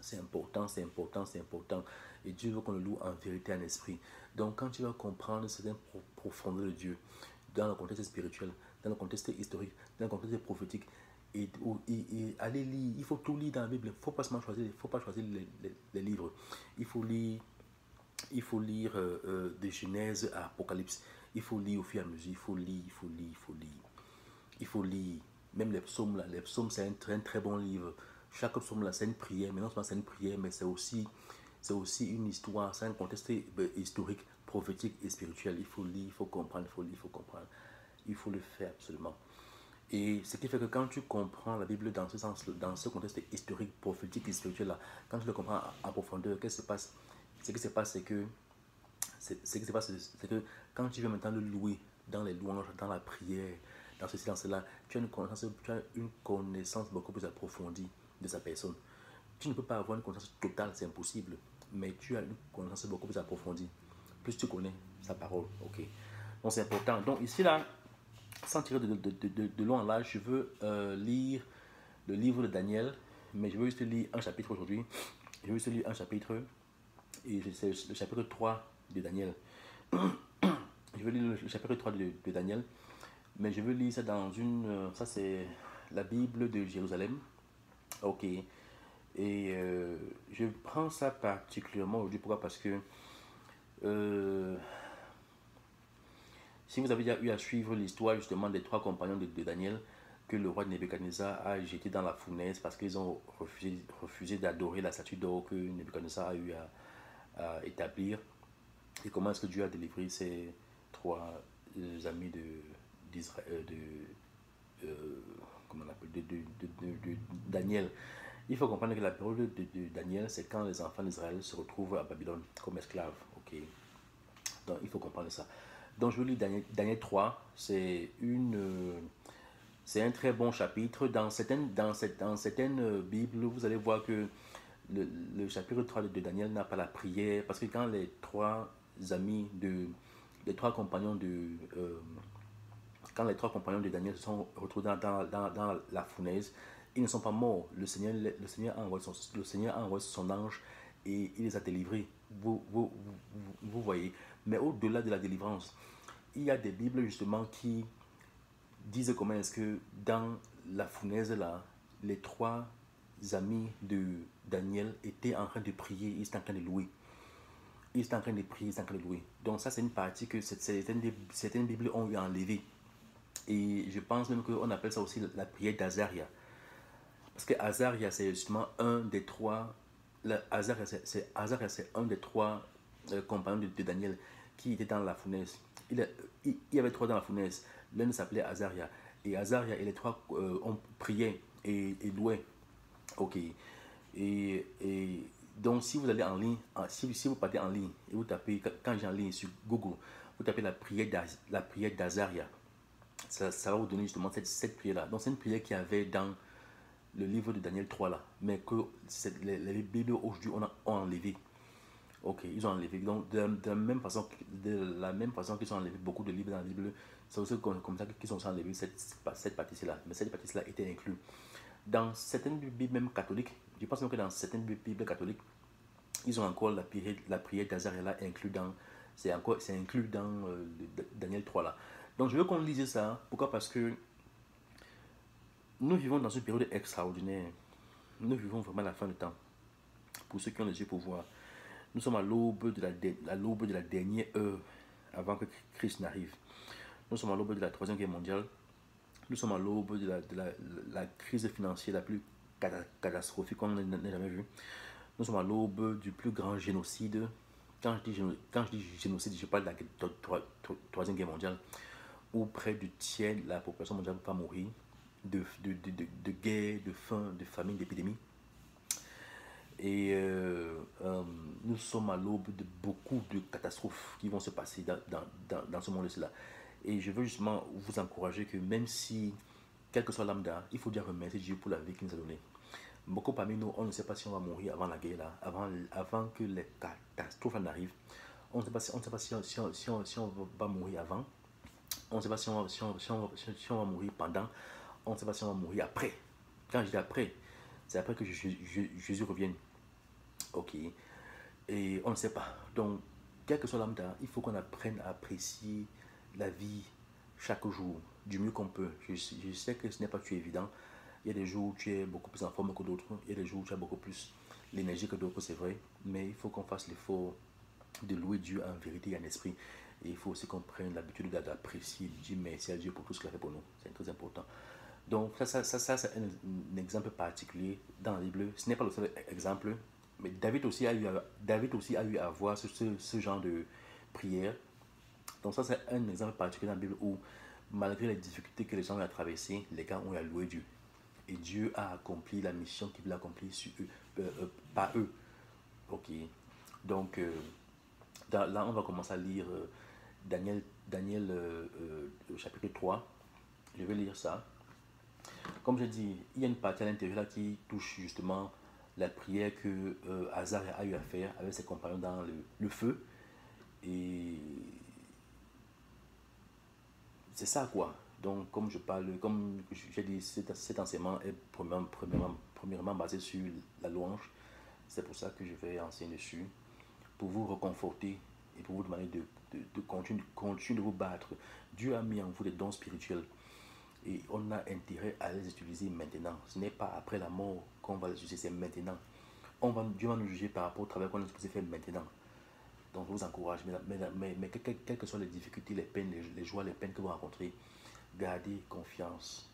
C'est important, c'est important, c'est important. Et Dieu veut qu'on le loue en vérité, en esprit. Donc, quand tu vas comprendre certaines profondeurs de Dieu, dans le contexte spirituel, dans le contexte historique, dans le contexte prophétique, et aller lire. Il faut tout lire dans la Bible. Il ne faut pas seulement choisir, les livres. Il faut lire, de Genèse à Apocalypse. Il faut lire au fur et à mesure. Il faut lire, il faut lire, il faut lire. Il faut lire. Même les psaumes, là. Les psaumes, c'est un très bon livre. Chaque psaume, là, c'est une prière. Mais non seulement c'est une prière, mais c'est aussi une histoire. C'est un contexte historique, prophétique et spirituel. Il faut lire, il faut comprendre, il faut lire, il faut comprendre. Il faut le faire absolument. Et ce qui fait que quand tu comprends la Bible dans ce sens, dans ce contexte historique, prophétique et spirituel là, quand tu le comprends en profondeur, qu'est-ce qui se passe? Ce qui se passe, c'est que quand tu veux maintenant le louer dans les louanges, dans la prière, dans ce silence-là, tu as une connaissance beaucoup plus approfondie de sa personne. Tu ne peux pas avoir une connaissance totale, c'est impossible, mais tu as une connaissance beaucoup plus approfondie. Plus tu connais sa parole, ok. Donc c'est important. Donc ici là, sans tirer de long en large, je veux lire le livre de Daniel, mais je veux juste lire un chapitre aujourd'hui. Je veux juste lire un chapitre, et c'est le chapitre 3 de Daniel. Je veux lire le chapitre 3 de Daniel, mais je veux lire ça dans une... ça c'est la Bible de Jérusalem. Ok. Et je prends ça particulièrement aujourd'hui. Pourquoi? Parce que si vous avez déjà eu à suivre l'histoire justement des trois compagnons de Daniel que le roi Nebuchadnezzar a jeté dans la fournaise parce qu'ils ont refusé d'adorer la statue d'or que Nebuchadnezzar a eu à établir, et comment est-ce que Dieu a délivré ces trois amis d'Israël, comment on appelle, de Daniel. Il faut comprendre que la période de Daniel, c'est quand les enfants d'Israël se retrouvent à Babylone comme esclaves. Ok. Donc il faut comprendre ça. Donc je lis Daniel 3, c'est un très bon chapitre. Dans certaines Bibles, vous allez voir que le chapitre 3 de Daniel n'a pas la prière, parce que quand les trois compagnons de Daniel se sont retrouvés dans la fournaise, ils ne sont pas morts. Le Seigneur a envoyé son ange et il les a délivrés. Vous voyez. Mais au-delà de la délivrance, il y a des Bibles justement qui disent comment est-ce que dans la fournaise là, les trois amis de Daniel étaient en train de prier, ils étaient en train de louer. Ils étaient en train de prier, ils étaient en train de louer. Donc ça, c'est une partie que certaines Bibles ont eu à enlever. Et je pense même qu'on appelle ça aussi la prière d'Azaria. Parce que Azaria, c'est justement un des trois. Azaria, c'est un des trois compagnons de Daniel qui était dans la fournaise. Il y avait trois dans la fournaise. L'un s'appelait Azaria. Et Azaria et les trois ont prié et loué. Ok. Et donc, si vous allez en ligne, si vous partez en ligne et vous tapez, quand j'ai en ligne sur Google, vous tapez la prière d'Azaria. Ça va vous donner justement cette prière-là. Donc, c'est une prière qu'il y avait dans le livre de Daniel 3 là, mais que les Bibles aujourd'hui ont enlevé. Ok, ils ont enlevé. Donc, de la même façon qu'ils ont enlevé beaucoup de livres dans la Bible, c'est aussi comme ça qu'ils ont enlevé cette partie-là. Mais cette partie-là était inclue. Dans certaines Bibles même catholiques, je pense même que dans certaines Bibles catholiques, ils ont encore la prière d'Azaria inclus dans, c'est inclus dans Daniel 3 là. Donc je veux qu'on lise ça. Pourquoi? Parce que nous vivons dans une période extraordinaire. Nous vivons vraiment la fin du temps. Pour ceux qui ont les yeux pour voir, nous sommes à l'aube de la dernière heure avant que Christ n'arrive. Nous sommes à l'aube de la Troisième Guerre mondiale. Nous sommes à l'aube de la crise financière la plus catastrophique qu'on n'ait jamais vue. Nous sommes à l'aube du plus grand génocide. Quand je dis génocide, je parle de la Troisième Guerre mondiale, où près du tiers de la population mondiale va mourir de guerre, de faim, de famine, d'épidémie. Et nous sommes à l'aube de beaucoup de catastrophes qui vont se passer dans ce monde-là. Et je veux justement vous encourager que même si, quel que soit lambda, il faut déjà remercier Dieu pour la vie qu'il nous a donnée. Beaucoup parmi nous, on ne sait pas si on va mourir avant la guerre, là, avant que les catastrophes en arrivent. On ne sait pas si on va mourir avant. On ne sait pas si on va mourir pendant. On ne sait pas si on va mourir après. Quand je dis après, c'est après que Jésus revienne. Ok. Et on ne sait pas. Donc, quel que soit lambda, il faut qu'on apprenne à apprécier la vie chaque jour du mieux qu'on peut. Je sais que ce n'est pas tout évident, Il y a des jours où tu es beaucoup plus en forme que d'autres. Il y a des jours où tu as beaucoup plus l'énergie que d'autres, c'est vrai. Mais il faut qu'on fasse l'effort de louer Dieu en vérité et en esprit. Et il faut aussi qu'on prenne l'habitude d'apprécier, de dire merci à Dieu pour tout ce qu'il a fait pour nous. C'est très important. Donc, c'est un exemple particulier dans la Bible. Ce n'est pas le seul exemple, mais David aussi a eu à voir ce genre de prière. Donc, ça, c'est un exemple particulier dans la Bible où, malgré les difficultés que les gens ont traversées, les gars ont loué Dieu. Et Dieu a accompli la mission qu'il voulait accomplir sur eux, par eux. Ok. Donc, là, on va commencer à lire Daniel chapitre 3. Je vais lire ça. Comme je dis, il y a une partie à l'intérieur là qui touche justement la prière que Hazar a eu à faire avec ses compagnons dans le feu. Et c'est ça quoi. Donc comme je parle, comme j'ai dit, cet enseignement est premièrement basé sur la louange. C'est pour ça que je vais enseigner dessus, pour vous reconforter et pour vous demander de continuer de vous battre. Dieu a mis en vous des dons spirituels. Et on a intérêt à les utiliser maintenant. Ce n'est pas après la mort qu'on va les utiliser, c'est maintenant. Dieu va nous juger par rapport au travail qu'on est supposé faire maintenant. Donc je vous encourage, mais quelles que soient les difficultés, les peines, les joies, les peines que vous rencontrez, gardez confiance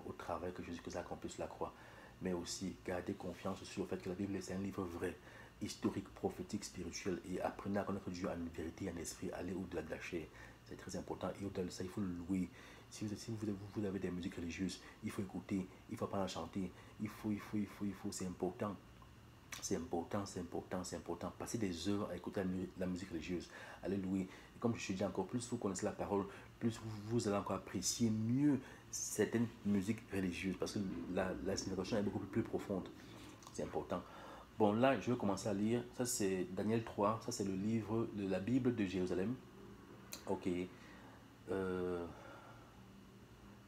au travail que Jésus a accompli sur la croix. Mais aussi, gardez confiance sur le fait que la Bible c'est un livre vrai, historique, prophétique, spirituel. Et apprenez à connaître Dieu en vérité et en esprit, aller au-delà de la chair. C'est très important. Et au-delà de ça, il faut le louer. Si vous avez des musiques religieuses, il faut écouter, il faut pas en chanter. Il faut, c'est important. C'est important, c'est important, c'est important. Passez des heures à écouter la musique religieuse. Allez louer. Et comme je te dis encore, plus vous connaissez la parole, plus vous allez encore apprécier mieux certaines musiques religieuses. Parce que la signification est beaucoup plus profonde. C'est important. Bon, là, je vais commencer à lire. Ça, c'est Daniel 3. Ça, c'est le livre de la Bible de Jérusalem. Ok.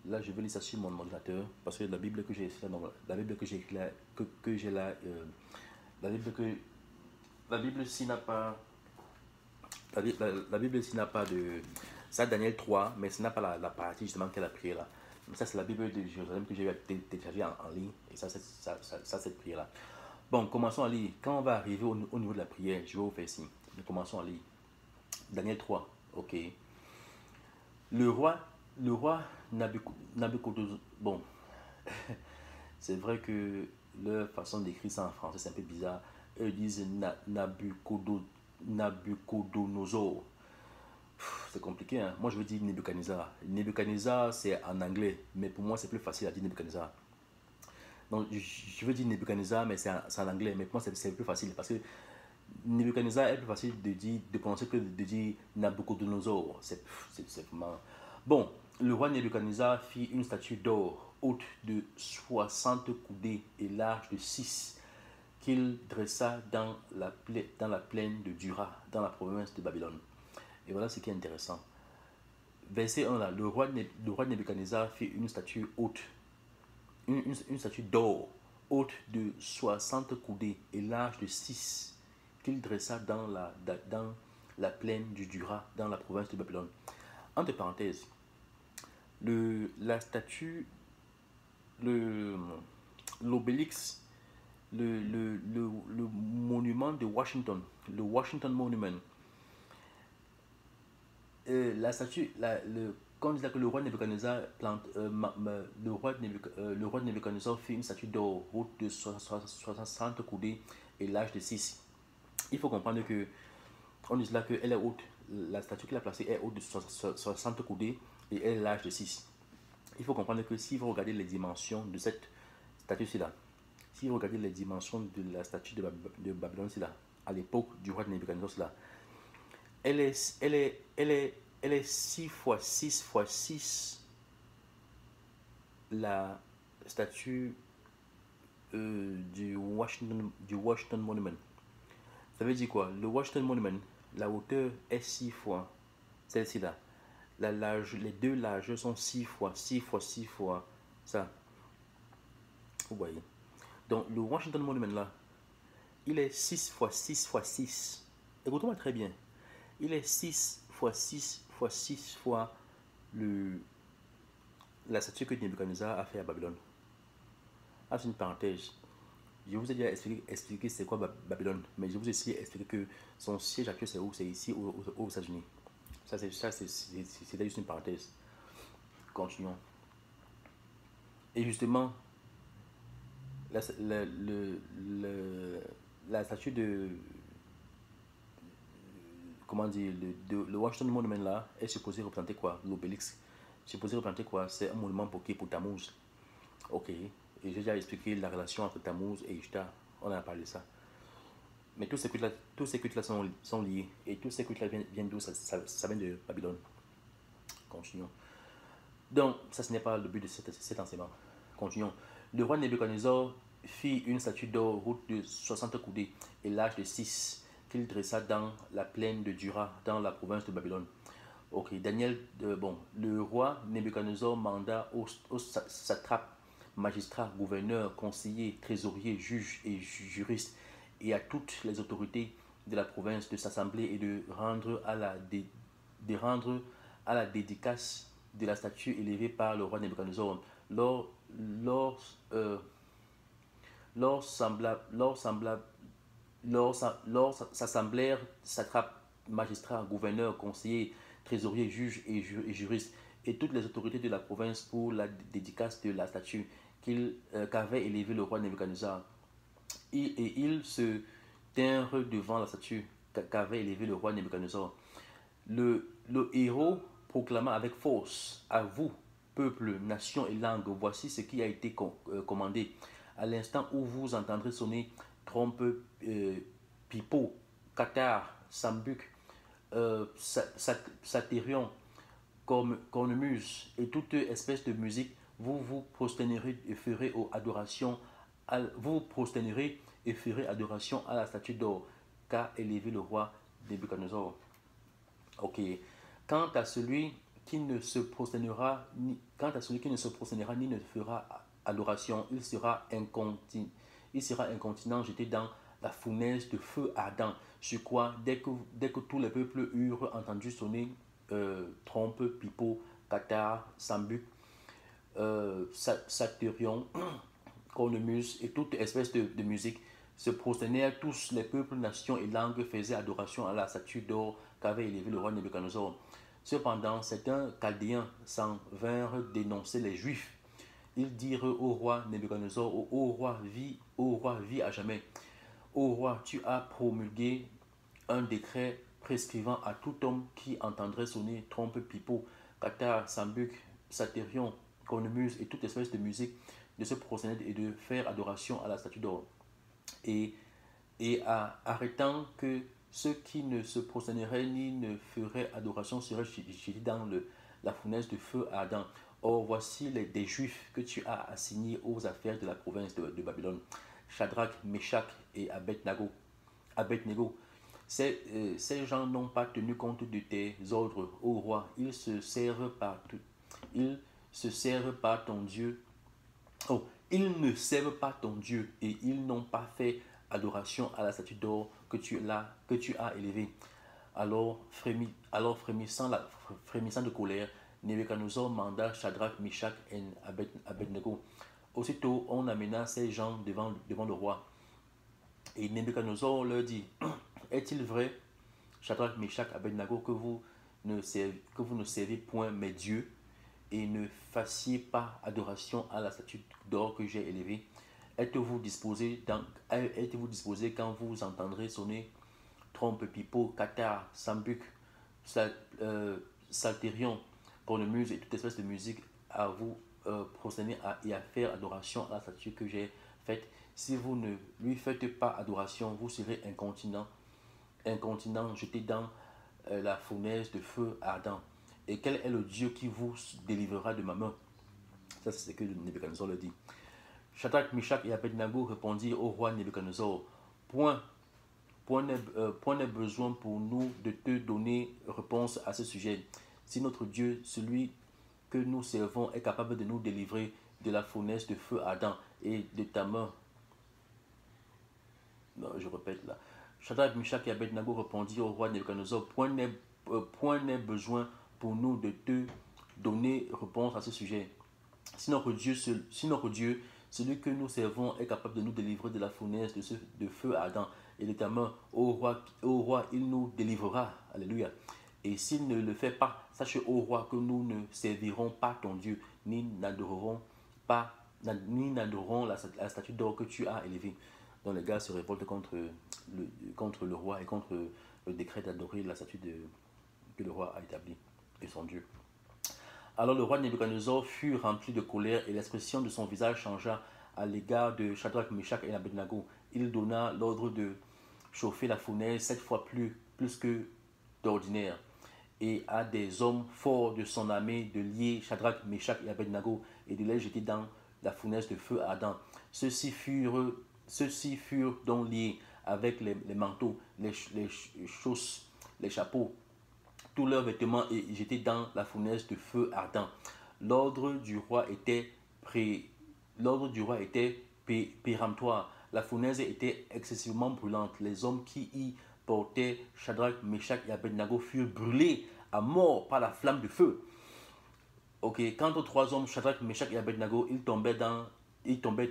Là, je vais lire ça sur mon ordinateur. Parce que la Bible que j'ai écrite là, la Bible que j'ai écrite là, que j'ai là, la Bible ici n'a pas, la Bible ici n'a pas de, ça Daniel 3, mais ce n'a pas la partie justement qu'elle a priée là. Mais ça c'est la Bible de Jérusalem que j'ai téléchargée en ligne, et ça c'est cette prière là. Bon, commençons à lire. Quand on va arriver au niveau de la prière, je vais vous faire signe. Commençons à lire. Daniel 3, ok. Le roi Nabucodonosor, bon, c'est vrai que leur façon d'écrire ça en français, c'est un peu bizarre. Eux disent Nabucodonosor. C'est compliqué, hein? Moi, je veux dire Nebuchadnezzar. Nebuchadnezzar, c'est en anglais, mais pour moi, c'est plus facile à dire Nebuchadnezzar. Donc, je veux dire Nebuchadnezzar, mais c'est en anglais, mais pour moi, c'est plus facile parce que Nebuchadnezzar est plus facile de prononcer que de dire Nabucodonosor. C'est vraiment. Bon, le roi Nebuchadnezzar fit une statue d'or haute de 60 coudées et large de 6 qu'il dressa dans la plaine de Dura, dans la province de Babylone. Et voilà ce qui est intéressant. Verset 1 là, le roi Nebuchadnezzar fit une statue haute, une statue d'or haute de 60 coudées et large de 6 qu'il dressa dans la plaine du Dura, dans la province de Babylone. Entre parenthèses, la statue, l'obélix, le monument de Washington, le Washington Monument, la statue, quand on dit que le roi Nebuchadnezzar le roi Nebuchadnezzar fit une statue d'or haute de 60 coudées et large de 6. Il faut comprendre que on dit là qu'elle est haute, la statue qu'il a placée est haute de 60 coudées et elle est large de 6. Il faut comprendre que si vous regardez les dimensions de cette statue-ci là, si vous regardez les dimensions de la statue de Babylone là, à l'époque du roi de Nebuchadnezzar là, elle est 6 fois 6 fois 6 la statue du Washington Monument. Ça veut dire quoi? Le Washington Monument, la hauteur est 6 fois celle-ci là. Les deux largeurs sont 6 fois 6 fois 6 fois ça. Vous voyez. Donc le Washington Monument là, il est 6 fois 6 fois 6. Écoutez-moi très bien. Il est 6 fois 6 fois 6 fois la statue que Nebuchadnezzar a fait à Babylone. Ah, c'est une parenthèse. Je vous ai déjà expliqué c'est quoi Babylone, mais je vous ai aussi expliqué que son siège actuel c'est où? C'est ici aux États-Unis. C'était juste une parenthèse. Continuons. Et justement, la, la, la statue de, comment dire, le Washington Monument là est supposé représenter quoi? L'obélix. Supposé représenter quoi? C'est un monument pour qui? Pour Tammuz. Ok. Et j'ai déjà expliqué la relation entre Tammuz et Ishtar. On a parlé de ça. Mais tous ces cultes-là sont liés. Et tous ces cultes-là viennent d'où? Ça vient de Babylone. Continuons. Donc, ça, ce n'est pas le but de cet enseignement. Continuons. Le roi Nebuchadnezzar fit une statue d'or haute de 60 coudées et large de 6 qu'il dressa dans la plaine de Dura, dans la province de Babylone. Ok, Daniel, bon, le roi Nebuchadnezzar manda aux satrapes, magistrats, gouverneurs, conseillers, trésoriers, juges et juristes et à toutes les autorités de la province de s'assembler et de rendre à la dédicace de la statue élevée par le roi Nebuchadnezzar. Lors, lors, euh, lors, semblable, lors, semblable, lors s'assemblèrent satrapes, magistrats, gouverneurs, conseillers, trésoriers, juges et juristes, et toutes les autorités de la province pour la dédicace de la statue qu'avait élevée le roi Nebuchadnezzar. Et ils se tinrent devant la statue qu'avait élevée le roi Nebuchadnezzar. Le héros proclama avec force: à vous, peuple, nation et langue, voici ce qui a été commandé. À l'instant où vous entendrez sonner trompe, pipeau, cathare, sambuc, satyrion, cornemuse et toute espèce de musique, vous vous prosternerez et ferez adoration vous prosternerez et ferez adoration à la statue d'or qu'a élevé le roi Nebuchadnezzar. Ok. Quant à celui qui ne se prosternera ni, quant à celui qui ne se prosternera ni ne fera adoration, il sera incontinent, jeté dans la fournaise de feu ardent. Sur quoi, dès que tous les peuples eurent entendu sonner trompe, pipeau, cathare, sambuc, satyrion, cornemuse et toute espèce de musique, se prosternèrent tous les peuples, nations et langues, faisaient adoration à la statue d'or qu'avait élevé le roi Nebuchadnezzar. Cependant, certains Chaldéens s'en vinrent dénoncer les Juifs. Ils dirent au roi Nebuchadnezzar: Ô roi, vis à jamais. Ô roi, tu as promulgué un décret prescrivant à tout homme qui entendrait sonner trompe, pipeau, cathare, sambuc, satyrion, cornemuse et toute espèce de musique de se prosterner et de faire adoration à la statue d'or. Et, arrêtant que ceux qui ne se prosterneraient ni ne feraient adoration seraient jetés dans la fournaise de feu ardent. Or, voici des Juifs que tu as assignés aux affaires de la province de Babylone: Shadrach, Meshach et Abednego. Ces gens n'ont pas tenu compte de tes ordres, ô roi. Ils se servent par ton Dieu. Oh, ils ne servent pas ton Dieu et ils n'ont pas fait adoration à la statue d'or que tu as élevée. Alors, frémissant de colère, Nebuchadnezzar manda Shadrach, Meshach et Abednego. Aussitôt, on amena ces gens devant le roi. Et Nebuchadnezzar leur dit: Est-il vrai, Shadrach, Meshach, Abednego, que vous ne servez point mes dieux et ne fassiez pas adoration à la statue d'or que j'ai élevée? Êtes-vous disposés quand vous entendrez sonner trompe, pipeau, cathare, sambuc, salterion, cornemuse et toute espèce de musique à vous prosterner et à faire adoration à la statue que j'ai faite? Si vous ne lui faites pas adoration, vous serez incontinent, jeté dans la fournaise de feu ardent. Et quel est le Dieu qui vous délivrera de ma main? Ça, c'est ce que Nebuchadnezzar le dit. Shadrach, Meshach et Abednego répondirent au roi Nebuchadnezzar: Point n'est besoin pour nous de te donner réponse à ce sujet. Si notre Dieu, celui que nous servons, est capable de nous délivrer de la fournaise de feu ardent et de ta main. Non, je répète là. Shadrach, Meshach et Abednego répondirent au roi Nebuchadnezzar: Point n'est besoin pour nous de te donner réponse à ce sujet. Si notre Dieu, Celui que nous servons est capable de nous délivrer de la fournaise de feu ardent. Et notamment, ô roi, il nous délivrera. Alléluia. Et s'il ne le fait pas, sache, ô roi, que nous ne servirons pas ton Dieu, ni n'adorerons la statue d'or que tu as élevée. Donc les gars se révoltent contre le roi et contre le décret d'adorer la statue que le roi a établie de son Dieu. Alors le roi Nebuchadnezzar fut rempli de colère et l'expression de son visage changea à l'égard de Shadrach, Meshach et Abednego. Il donna l'ordre de chauffer la fournaise 7 fois plus que d'ordinaire, et à des hommes forts de son armée de lier Shadrach, Meshach et Abednego et de les jeter dans la fournaise de feu ardent. Ceux-ci furent donc liés avec les manteaux, les chausses, les chapeaux, tous leurs vêtements et jetés dans la fournaise de feu ardent. L'ordre du roi était péremptoire. La fournaise était excessivement brûlante. Les hommes qui y portaient Shadrach, Meshach et Abednego furent brûlés à mort par la flamme du feu. Ok, quant aux 3 hommes, Shadrach, Meshach et Abednego, ils tombaient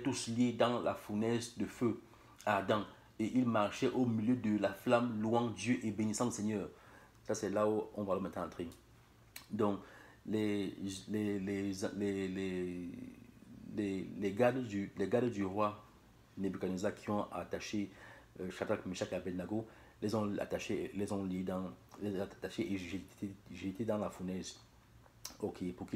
tous liés dans la fournaise de feu ardent et ils marchaient au milieu de la flamme, louant Dieu et bénissant le Seigneur. Ça, c'est là où on va le mettre entrer. Donc, les gardes du roi Nebuchadnezzar qui ont attaché Shadrach, Meshach et Abednego, les ont attachés et jetés dans la fournaise. Ok, pour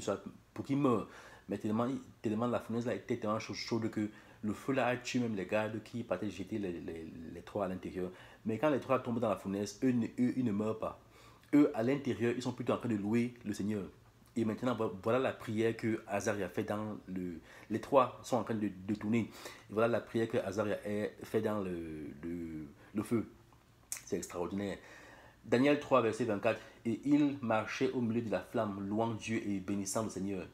qu'ils meurent. Mais tellement la fournaise là était tellement chaude que le feu là a tué même les gardes qui partaient jeter les 3 à l'intérieur. Mais quand les 3 tombent dans la fournaise, eux, ils ne meurent pas. Eux, à l'intérieur, ils sont plutôt en train de louer le Seigneur. Et maintenant, voilà la prière que Azaria fait dans le... Les 3 sont en train de tourner. Et voilà la prière que Azaria fait dans le feu. C'est extraordinaire. Daniel 3, verset 24. Et il marchait au milieu de la flamme, louant Dieu et bénissant le Seigneur.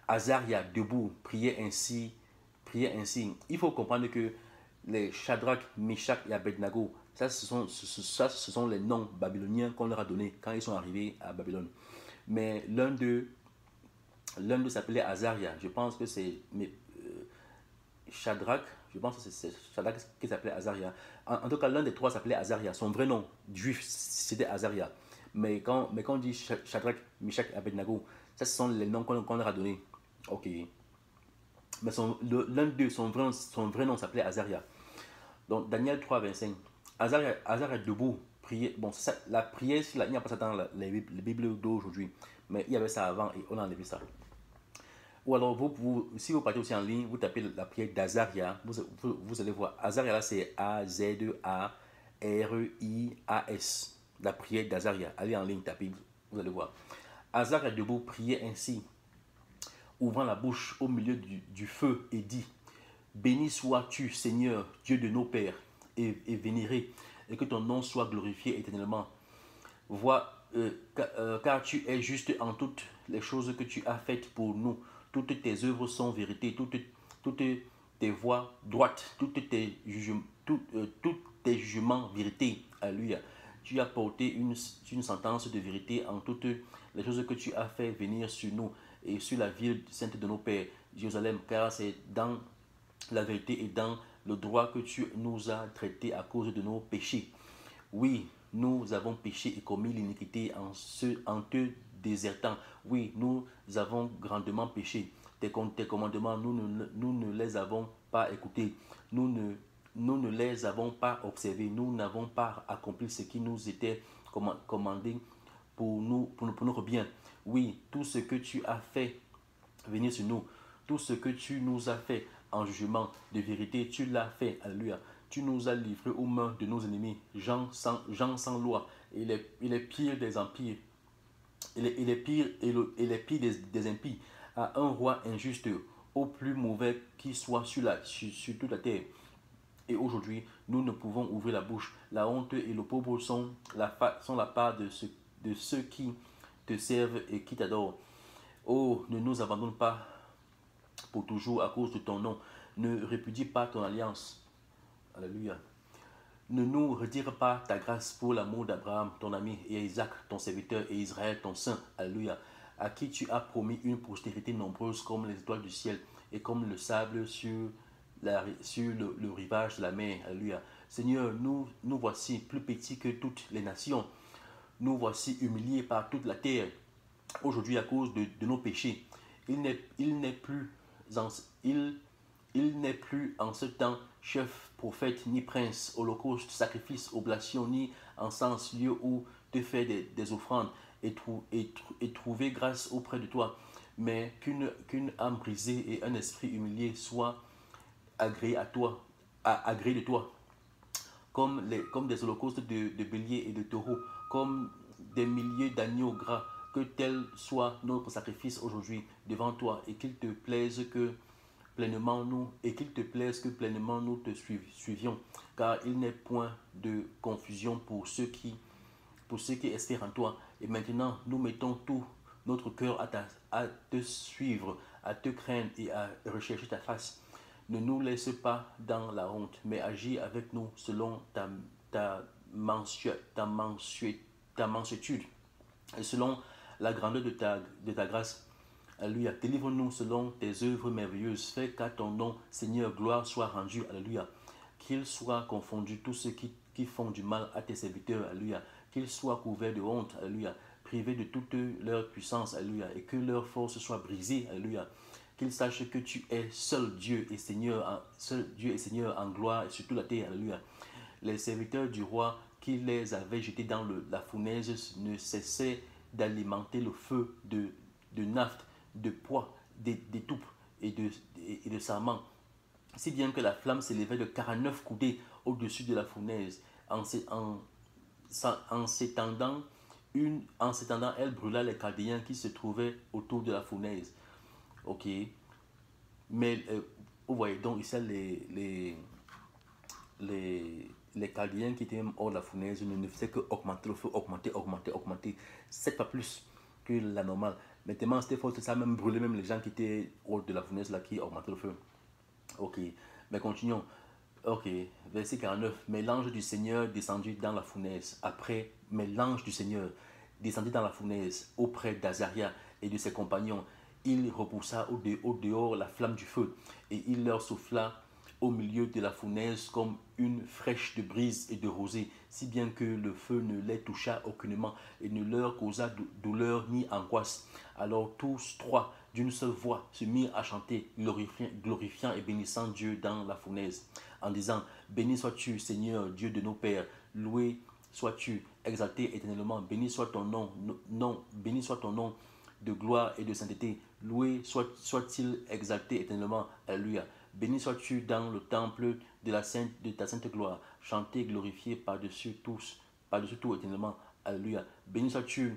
Azaria, debout, priait ainsi. Il faut comprendre que les Shadrach, Meshach et Abednego, ça ce sont les noms babyloniens qu'on leur a donnés quand ils sont arrivés à Babylone. Mais l'un d'eux s'appelait Azaria. Je pense que c'est Shadrach. Je pense que c'est Shadrach qui s'appelait Azaria. En tout cas, l'un des 3 s'appelait Azaria. Son vrai nom juif, c'était Azaria. Mais quand on dit Shadrach, Meshach et Abednego, ça ce sont les noms qu'on leur a donnés. Ok. Mais l'un d'eux, son vrai nom s'appelait Azaria. Donc Daniel 3, 25. Azaria debout, priait. Bon, la prière, il n'y a pas ça dans les Bibles d'aujourd'hui. Mais il y avait ça avant et on a enlevé ça. Ou alors, si vous partez aussi en ligne, vous tapez la prière d'Azaria, vous allez voir. Azaria, là, c'est A-Z-A-R-I-A-S. La prière d'Azaria. Allez en ligne, tapez, vous allez voir. Azaria debout priait ainsi, ouvrant la bouche au milieu du feu, et dit: Béni sois-tu, Seigneur, Dieu de nos pères, et vénéré, et que ton nom soit glorifié éternellement. Car tu es juste en toutes les choses que tu as faites pour nous. Toutes tes œuvres sont vérité, toutes tes voies droites, toutes tes jugements vérité. Alléluia. Tu as porté une sentence de vérité en toutes les choses que tu as fait venir sur nous et sur la ville sainte de nos pères, Jérusalem, car c'est dans la vérité et dans le droit que tu nous as traités à cause de nos péchés. Oui, nous avons péché et commis l'iniquité en te désertant. Oui, nous avons grandement péché. Tes commandements, nous ne les avons pas écoutés. Nous ne les avons pas observés. Nous n'avons pas accompli ce qui nous était commandé pour notre bien. Oui, tout ce que tu as fait venir sur nous, tout ce que tu nous as fait en jugement de vérité, tu l'as fait. Alléluia. Tu nous as livrés aux mains de nos ennemis, gens sans loi. Il est pire des empires. Il est pire des impies, à un roi injuste, au plus mauvais qui soit sur toute la terre. Et aujourd'hui, nous ne pouvons ouvrir la bouche. La honte et le pauvre sont la part de ceux qui te servent et qui t'adorent. Oh, ne nous abandonne pas pour toujours à cause de ton nom. Ne répudie pas ton alliance. Alléluia. Ne nous retire pas ta grâce pour l'amour d'Abraham, ton ami, et Isaac, ton serviteur, et Israël, ton saint. Alléluia. à qui tu as promis une postérité nombreuse comme les étoiles du ciel et comme le sable sur le rivage de la mer. Alléluia. Seigneur, nous voici plus petits que toutes les nations. Nous voici humiliés par toute la terre aujourd'hui à cause de nos péchés. Il n'est plus en, il n'est plus en ce temps chef, prophète, ni prince, holocauste, sacrifice, oblation, ni encens, lieu où te faire des offrandes et trouver grâce auprès de toi, mais qu'une âme brisée et un esprit humilié soient agréés à toi, agréés de toi, comme des holocaustes de béliers et de taureaux, comme des milliers d'agneaux gras, que tel soit notre sacrifice aujourd'hui devant toi, et qu'il te plaise que pleinement nous te suivions, car il n'est point de confusion pour ceux qui espèrent en toi. Et maintenant, nous mettons tout notre cœur à te suivre, à te craindre et à rechercher ta face. Ne nous laisse pas dans la honte, mais agis avec nous selon ta mansuétude et selon la grandeur de ta grâce. Alléluia. Délivre-nous selon tes œuvres merveilleuses. Fais qu'à ton nom, Seigneur, gloire soit rendue. Alléluia. Qu'ils soient confondus tous ceux qui font du mal à tes serviteurs. Alléluia. Qu'ils soient couverts de honte. Alléluia. Privés de toute leur puissance. Alléluia. Et que leur force soit brisée. Alléluia. Qu'ils sachent que tu es seul Dieu et Seigneur en gloire et sur toute la terre. Alléluia. Les serviteurs du roi qui les avaient jetés dans la fournaise ne cessaient d'alimenter le feu de naphte, de poids, d'étoupe et de sarment, si bien que la flamme s'élevait de 49 coudées au-dessus de la fournaise. En s'étendant, elle brûla les Chaldéens qui se trouvaient autour de la fournaise. Ok. Mais vous voyez donc ici les Chaldéens qui étaient hors de la fournaise ne faisaient que augmenter le feu, augmenter, 7 fois plus que la normale. Mais tellement c'était fort, ça a même brûlé même les gens qui étaient hors de la fournaise là, qui augmentaient le feu. Ok, mais continuons. Ok, verset 49. Mais l'ange du Seigneur descendit dans la fournaise. Mais l'ange du Seigneur descendit dans la fournaise auprès d'Azaria et de ses compagnons. Il repoussa au dehors la flamme du feu et il leur souffla au milieu de la fournaise comme une fraîche de brise et de rosée, si bien que le feu ne les toucha aucunement et ne leur causa douleur ni angoisse. Alors tous trois, d'une seule voix, se mirent à chanter, glorifiant et bénissant Dieu dans la fournaise, en disant: Béni sois-tu, Seigneur, Dieu de nos pères, loué sois-tu, exalté éternellement, béni soit ton nom, béni soit ton nom de gloire et de sainteté, loué soit-il exalté éternellement. Alléluia. Béni sois-tu dans le temple de ta sainte gloire, chanté, glorifié par-dessus tout éternellement. Alléluia. Béni sois-tu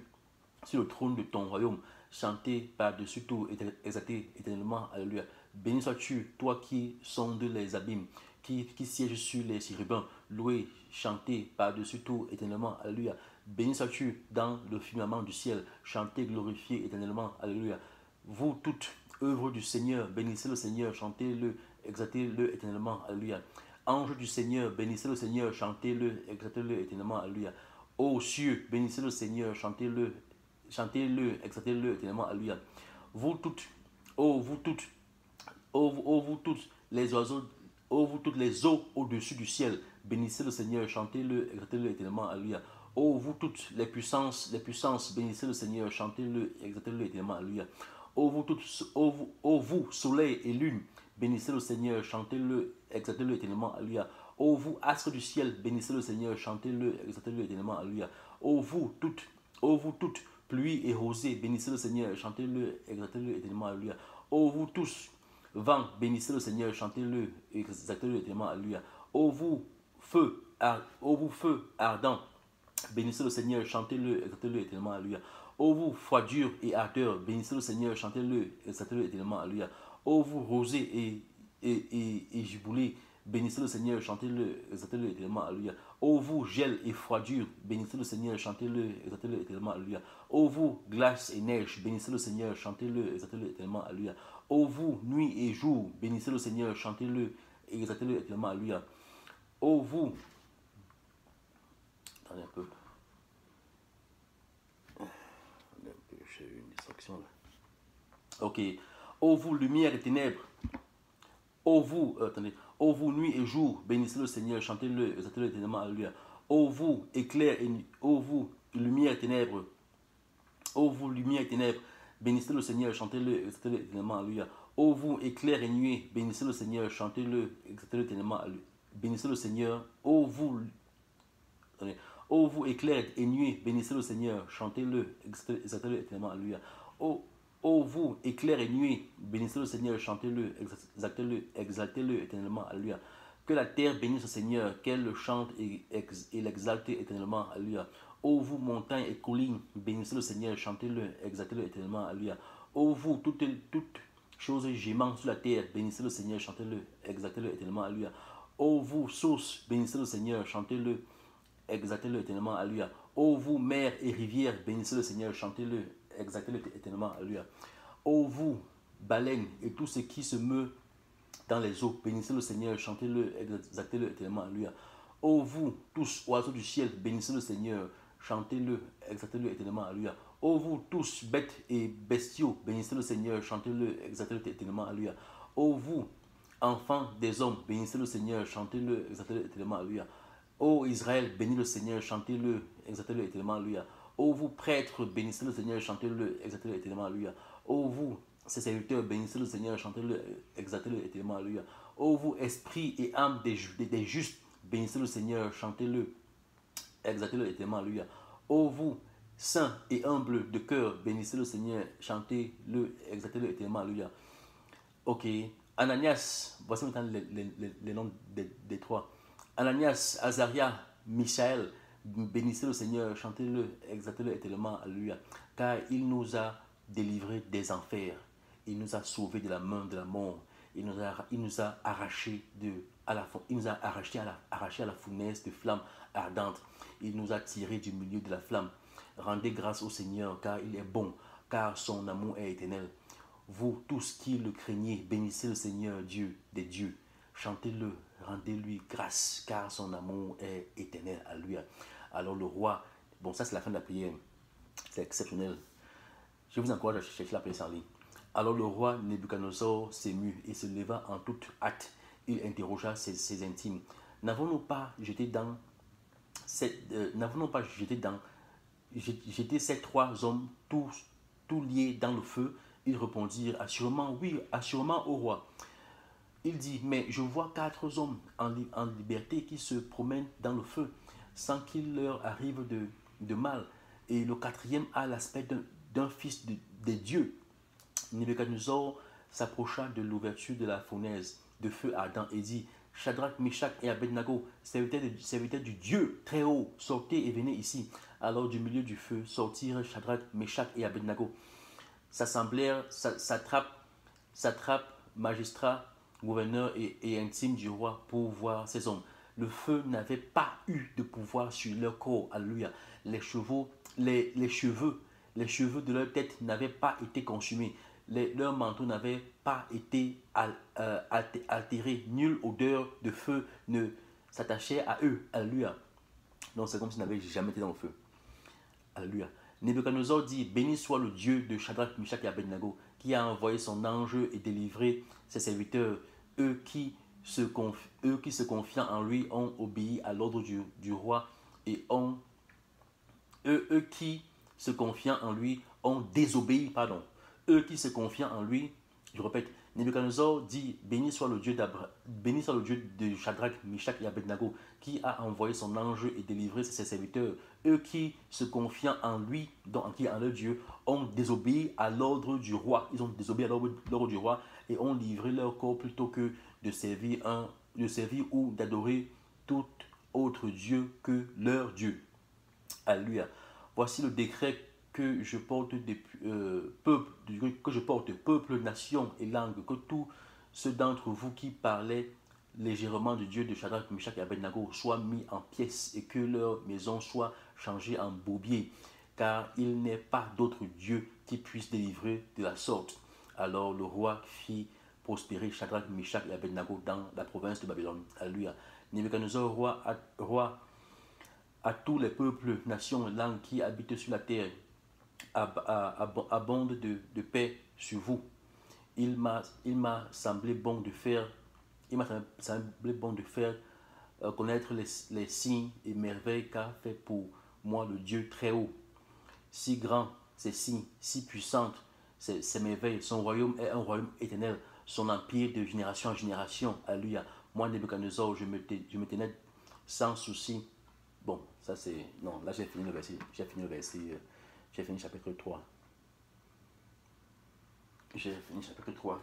sur le trône de ton royaume, chanté par-dessus tout, exalté éternellement. Alléluia. Béni sois-tu, toi qui sondes les abîmes, qui siège sur les chérubins, loué, chanté par-dessus tout éternellement. Alléluia. Béni sois-tu dans le firmament du ciel, chanté, glorifié éternellement. Alléluia. Vous toutes, œuvres du Seigneur, bénissez le Seigneur, chantez-le, exaltez-le éternellement. Alléluia. Ange du Seigneur, bénissez le Seigneur, chantez-le, exaltez-le éternellement. Alléluia. Ô cieux, bénissez le Seigneur, chantez-le, exaltez-le éternellement. Alléluia. Vous toutes, vous toutes, vous toutes les oiseaux, vous toutes les eaux au-dessus du ciel, bénissez le Seigneur, chantez-le, exaltez-le éternellement. Alléluia. Vous toutes les puissances, bénissez le Seigneur, chantez-le, exaltez-le éternellement. Alléluia. Vous, soleil et lune, bénissez le Seigneur, chantez-le, exaltez-le éternellement. Alléluia. Vous, astres du ciel, bénissez le Seigneur, chantez-le, exaltez-le éternellement. Alléluia. Vous toutes, pluie et rosée, bénissez le Seigneur, chantez-le, exaltez-le éternellement. Alléluia. Vous tous, vent, bénissez le Seigneur, chantez-le, exaltez-le éternellement. Alléluia. Vous, feu ardent, bénissez le Seigneur, chantez-le, exaltez-le éternellement. Alléluia. Vous, froidure et ardeur, bénissez le Seigneur, chantez-le, exaltez-le éternellement. Alléluia. Vous, rosée et giboulée, bénissez le Seigneur, chantez-le, exaltez-le éternellement. Alléluia. Vous, gel et froidure, bénissez le Seigneur, chantez-le, exaltez-le éternellement. Alléluia. Vous, glace et neige, bénissez le Seigneur, chantez-le, exaltez-le éternellement. Alléluia. Vous, nuit et jour, bénissez le Seigneur, chantez-le, exaltez-le éternellement. Alléluia. Vous, attendez un peu. J'ai eu une distraction là. Ok. Ô vous, lumière et ténèbres. Ô vous, attendez. Ô vous, nuit et jour, bénissez le Seigneur, chantez-le, exaltez-le éternellement, alléluia. Ô vous, éclair et ô vous, lumière et ténèbres. Ô vous, lumière et ténèbres, bénissez le Seigneur, chantez-le, exaltez-le éternellement, alléluia. Ô vous, éclair et nuée, bénissez le Seigneur, chantez-le, exaltez-le éternellement, alléluia. Bénissez le Seigneur, ô vous, attendez. Ô vous, éclair et nuée, bénissez le Seigneur, chantez-le, exaltez-le éternellement, alléluia. Ô vous, éclair et nuée, bénissez le Seigneur, chantez-le, exaltez-le éternellement, alléluia. Que la terre bénisse le Seigneur, qu'elle le chante et l'exalte éternellement, alléluia. Ô vous, montagnes et collines, bénissez le Seigneur, chantez-le, exaltez-le éternellement, alléluia. Ô vous, toutes choses gémant sur la terre, bénissez le Seigneur, chantez-le, exaltez-le éternellement, alléluia. Ô vous, sources, bénissez le Seigneur, chantez-le, exaltez-le éternellement, alléluia. Ô vous, mers et rivières, bénissez le Seigneur, chantez-le, exaltez-le éternellement, alléluia. Ô vous, baleines et tout ce qui se meut dans les eaux, bénissez le Seigneur, chantez-le, exaltez-le éternellement, alléluia. Ô vous, tous oiseaux du ciel, bénissez le Seigneur, chantez-le, exaltez-le éternellement, alléluia. Ô vous, tous bêtes et bestiaux, bénissez le Seigneur, chantez-le, exaltez-le éternellement, alléluia. Ô vous, enfants des hommes, bénissez le Seigneur, chantez-le, exaltez-le éternellement, alléluia. Ô Israël, bénis le Seigneur, chantez-le, exaltez-le éternellement, alléluia. Ô vous, prêtres, bénissez le Seigneur, chantez-le, exaltez-le éternellement, alléluia. Ô vous, ses serviteurs, bénissez le Seigneur, chantez-le, exaltez-le éternellement, alléluia. Ô vous, esprit et âme des justes, bénissez le Seigneur, chantez-le, exaltez-le éternellement, alléluia. Ô vous, saints et humbles de cœur, bénissez le Seigneur, chantez-le, exaltez-le éternellement, alléluia. Ok, Ananias, voici maintenant les noms des trois. Ananias, Azaria, Michaël, bénissez le Seigneur, chantez-le, exaltez-le éternellement, alléluia. Car il nous a délivrés des enfers, il nous a sauvés de la main de la mort, il nous a arrachés à la fournaise de flammes ardentes, il nous a tirés du milieu de la flamme. Rendez grâce au Seigneur, car il est bon, car son amour est éternel. Vous tous qui le craignez, bénissez le Seigneur Dieu des dieux. Chantez-le, rendez-lui grâce, car son amour est éternel. Alléluia. Alors le roi, bon ça c'est la fin de la prière, c'est exceptionnel. Je vous encourage à chercher la prière en ligne. Alors le roi Nebuchadnezzar s'émut et se leva en toute hâte. Il interrogea ses intimes. N'avons-nous pas jeté ces trois hommes tous liés dans le feu? Ils répondirent, assurément, oui, assurément au roi. Il dit, mais je vois quatre hommes en liberté qui se promènent dans le feu, sans qu'il leur arrive de mal. Et le quatrième a l'aspect d'un fils de Dieu. Nebuchadnezzar s'approcha de l'ouverture de la fournaise de feu ardent et dit, Shadrach, Meshach et Abednego, serviteurs du Dieu très haut, sortez et venez ici. Alors du milieu du feu sortirent Shadrach, Meshach et Abednego. S'assemblèrent satrapes, magistrats, gouverneurs et intimes du roi pour voir ces hommes. Le feu n'avait pas eu de pouvoir sur leur corps. Alléluia. Les cheveux de leur tête n'avaient pas été consumés. Leurs manteaux n'avaient pas été altérés. Nulle odeur de feu ne s'attachait à eux. Alléluia. Donc c'est comme s'ils n'avaient jamais été dans le feu. Alléluia. Nebuchadnezzar dit, béni soit le Dieu de Shadrach, Meshach et Abednego, qui a envoyé son ange et délivré ses serviteurs, eux qui se confiant en lui ont obéi à l'ordre du roi et eux qui se confiant en lui ont désobéi, eux qui se confiant en lui, je répète, Nebuchadnezzar dit, béni soit le Dieu de Shadrach, Meshach et Abednego, qui a envoyé son ange et délivré ses serviteurs. Eux qui se confiant en lui, donc en leur Dieu, ont désobéi à l'ordre du roi. Ils ont désobéi à l'ordre du roi et ont livré leur corps plutôt que de servir ou d'adorer tout autre Dieu que leur Dieu. Alléluia. Voici le décret que je porte, peuple, nation et langue, que tous ceux d'entre vous qui parlaient légèrement du Dieu de Shadrach, Meshach et Abednego soient mis en pièces et que leur maison soit changée en bourbier, car il n'est pas d'autre Dieu qui puisse délivrer de la sorte. Alors le roi fit prospérer Shadrach, Meshach et Abednego dans la province de Babylone. Alléluia. Nebuchadnezzar, roi à tous les peuples, nations et langues qui habitent sur la terre, abonde de paix sur vous. Il m'a semblé bon de faire, connaître les signes et merveilles qu'a fait pour moi le Dieu très haut. Si grand, ces signes, si puissantes, ces merveilles. Son royaume est un royaume éternel, son empire de génération en génération. Alléluia. Moi, Nebuchadnezzar, je me tenais sans souci. Bon, ça c'est... Non, là j'ai fini le verset. J'ai fini le verset. J'ai fini chapitre 3. J'ai fini chapitre 3.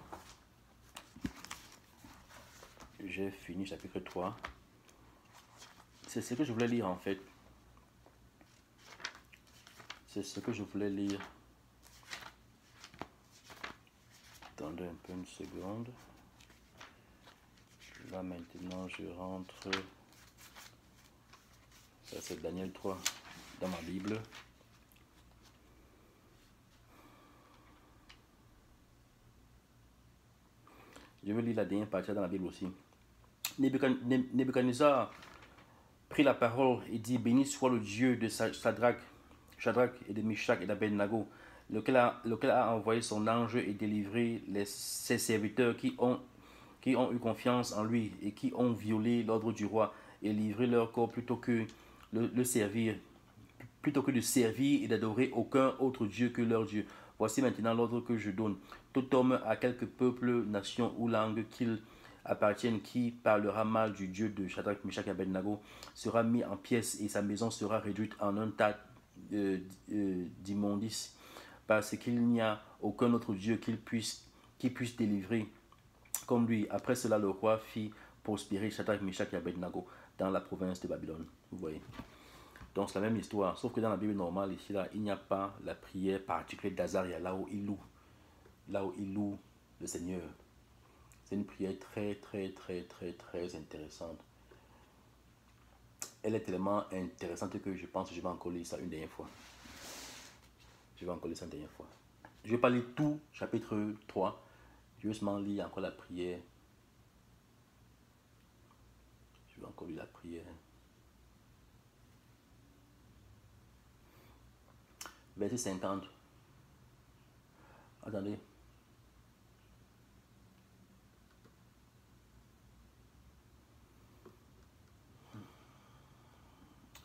J'ai fini chapitre 3. C'est ce que je voulais lire en fait. C'est ce que je voulais lire. Attendez un peu une seconde. Là maintenant je rentre. Ça c'est Daniel 3 dans ma Bible. Je vais lire la dernière partie dans la Bible aussi. Nebuchadnezzar prit la parole et dit: béni soit le Dieu de Shadrach et de Meshach et d'Abednego, lequel a envoyé son ange et délivré ses serviteurs qui ont eu confiance en lui et qui ont violé l'ordre du roi et livré leur corps plutôt que de servir et d'adorer aucun autre Dieu que leur Dieu. Voici maintenant l'ordre que je donne. Tout homme à quelque peuple, nation ou langue qu'il appartienne qui parlera mal du Dieu de Shadrach, Meshach et Abednego sera mis en pièces et sa maison sera réduite en un tas d'immondices, parce qu'il n'y a aucun autre Dieu qui puisse délivrer comme lui. Après cela, le roi fit prospérer Shadrach, Meshach et Abednego dans la province de Babylone. Vous voyez. Donc c'est la même histoire, sauf que dans la Bible normale, ici, là, il n'y a pas la prière particulière d'Azaria, là où il loue le Seigneur. C'est une prière très, très, très, très, très intéressante. Elle est tellement intéressante que je pense que je vais encore lire ça une dernière fois. Je ne vais pas lire tout chapitre 3. Je vais seulement lire encore la prière. Je vais encore lire la prière. Verset 50. Attendez.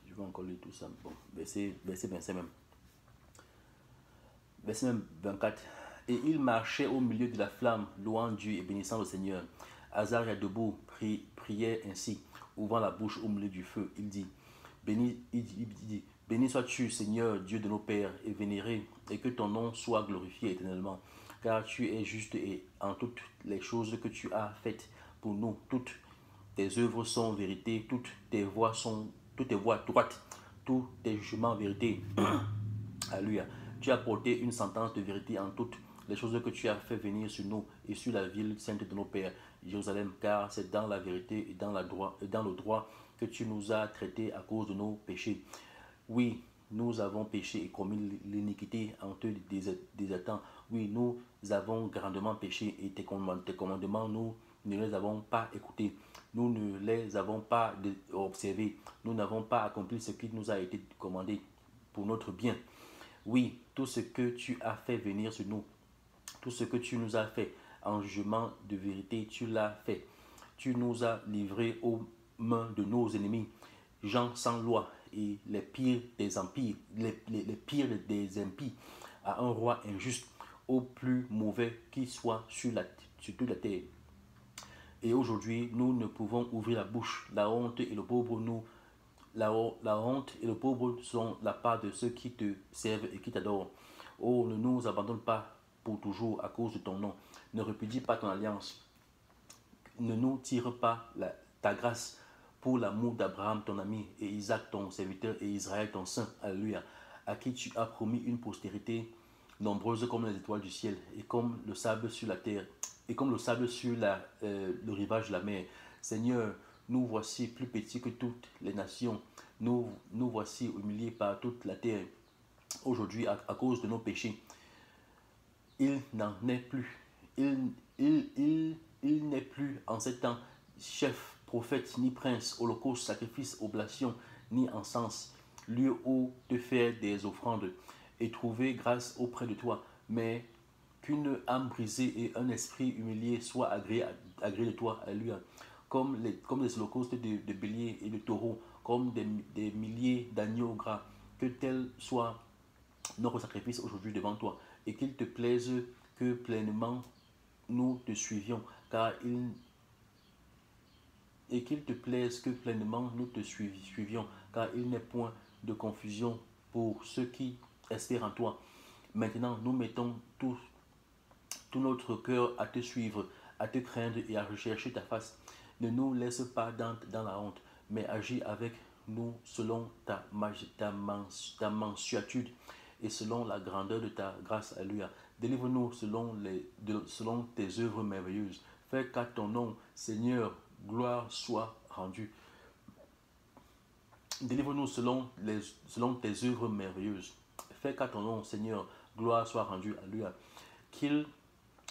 Je vais encore lire tout ça. Bon, verset 25 même. Verset 24. Et il marchait au milieu de la flamme, louant Dieu et bénissant le Seigneur. Azaria debout priait ainsi, ouvrant la bouche au milieu du feu. Il dit: béni sois-tu, Seigneur, Dieu de nos pères, et vénéré, et que ton nom soit glorifié éternellement. Car tu es juste et en toutes les choses que tu as faites pour nous. Toutes tes œuvres sont vérité, toutes tes voies droites, tous tes jugements vérité. Alléluia. Tu as porté une sentence de vérité en toutes les choses que tu as fait venir sur nous et sur la ville sainte de nos pères, Jérusalem, car c'est dans la vérité et dans le droit que tu nous as traités à cause de nos péchés. Oui, nous avons péché et commis l'iniquité en te désertant. Oui, nous avons grandement péché et tes commandements, nous ne les avons pas écoutés. Nous ne les avons pas observés. Nous n'avons pas accompli ce qui nous a été commandé pour notre bien. Oui, tout ce que tu as fait venir sur nous, tout ce que tu nous as fait en jugement de vérité, tu l'as fait. Tu nous as livrés aux mains de nos ennemis, gens sans loi et les pires des empires, les pires des impies, à un roi injuste, au plus mauvais qui soit sur toute la terre. Et aujourd'hui, nous ne pouvons ouvrir la bouche. La honte et le pauvre la honte et le pauvre sont la part de ceux qui te servent et qui t'adorent. Oh, ne nous abandonne pas pour toujours à cause de ton nom. Ne répudie pas ton alliance. Ne nous tire pas ta grâce pour l'amour d'Abraham, ton ami, et Isaac, ton serviteur, et Israël, ton saint. Alléluia. À qui tu as promis une postérité nombreuse comme les étoiles du ciel et comme le sable sur la terre et comme le sable sur le rivage de la mer. Seigneur, nous voici plus petits que toutes les nations. Nous voici humiliés par toute la terre. Aujourd'hui, à cause de nos péchés, il n'en est plus. Il n'est plus en ces temps chef, prophète, ni prince, holocauste, sacrifice, oblation, ni encens, lieu où te faire des offrandes. et trouver grâce auprès de toi, mais qu'une âme brisée et un esprit humilié soient agréés de toi. Alléluia. Comme les holocaustes de béliers et de taureaux, comme des milliers d'agneaux gras, que tel soit notre sacrifice aujourd'hui devant toi, et qu'il te plaise que pleinement nous te suivions, car il et qu'il te plaise que pleinement nous te suivions, car il n'est point de confusion pour ceux qui espèrent en toi. Maintenant, nous mettons tout notre cœur à te suivre, à te craindre et à rechercher ta face. Ne nous laisse pas dans la honte, mais agis avec nous selon ta mansuétude et selon la grandeur de ta grâce. Alléluia. Délivre-nous selon tes œuvres merveilleuses. Fais qu'à ton nom, Seigneur, gloire soit rendue. Délivre-nous selon tes œuvres merveilleuses. Fais qu'à ton nom, Seigneur, gloire soit rendue. Alléluia. Qu'il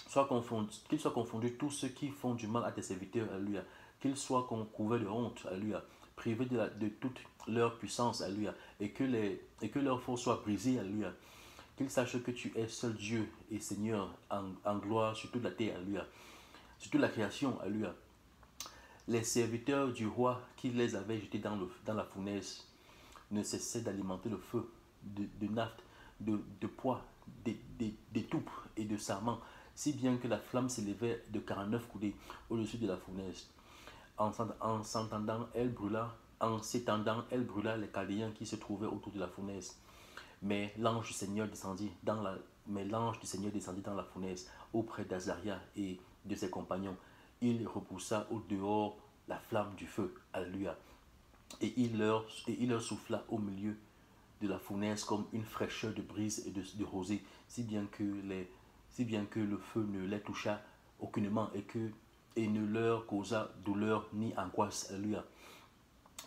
soient confondus tous ceux qui font du mal à tes serviteurs. Alléluia. Qu'ils soient couverts de honte. Alléluia. Privés de toute leur puissance. Alléluia. Et que leur force soit brisée. Alléluia. Qu'ils sachent que tu es seul Dieu et Seigneur en gloire sur toute la terre. Alléluia. Sur toute la création. Alléluia. Les serviteurs du roi qui les avaient jetés dans la fournaise ne cessaient d'alimenter le feu de naphte, de poids, d'étoupe et de sarment, si bien que la flamme s'élevait de 49 coudées au-dessus de la fournaise. En s'étendant, elle brûla les Chaldéens qui se trouvaient autour de la fournaise. Mais l'ange du Seigneur descendit dans la fournaise auprès d'Azaria et de ses compagnons. Il repoussa au dehors la flamme du feu. Alléluia. Et il leur souffla au milieu de la fournaise comme une fraîcheur de brise et de rosée, si bien que le feu ne les toucha aucunement et ne leur causa douleur ni angoisse. Alléluia.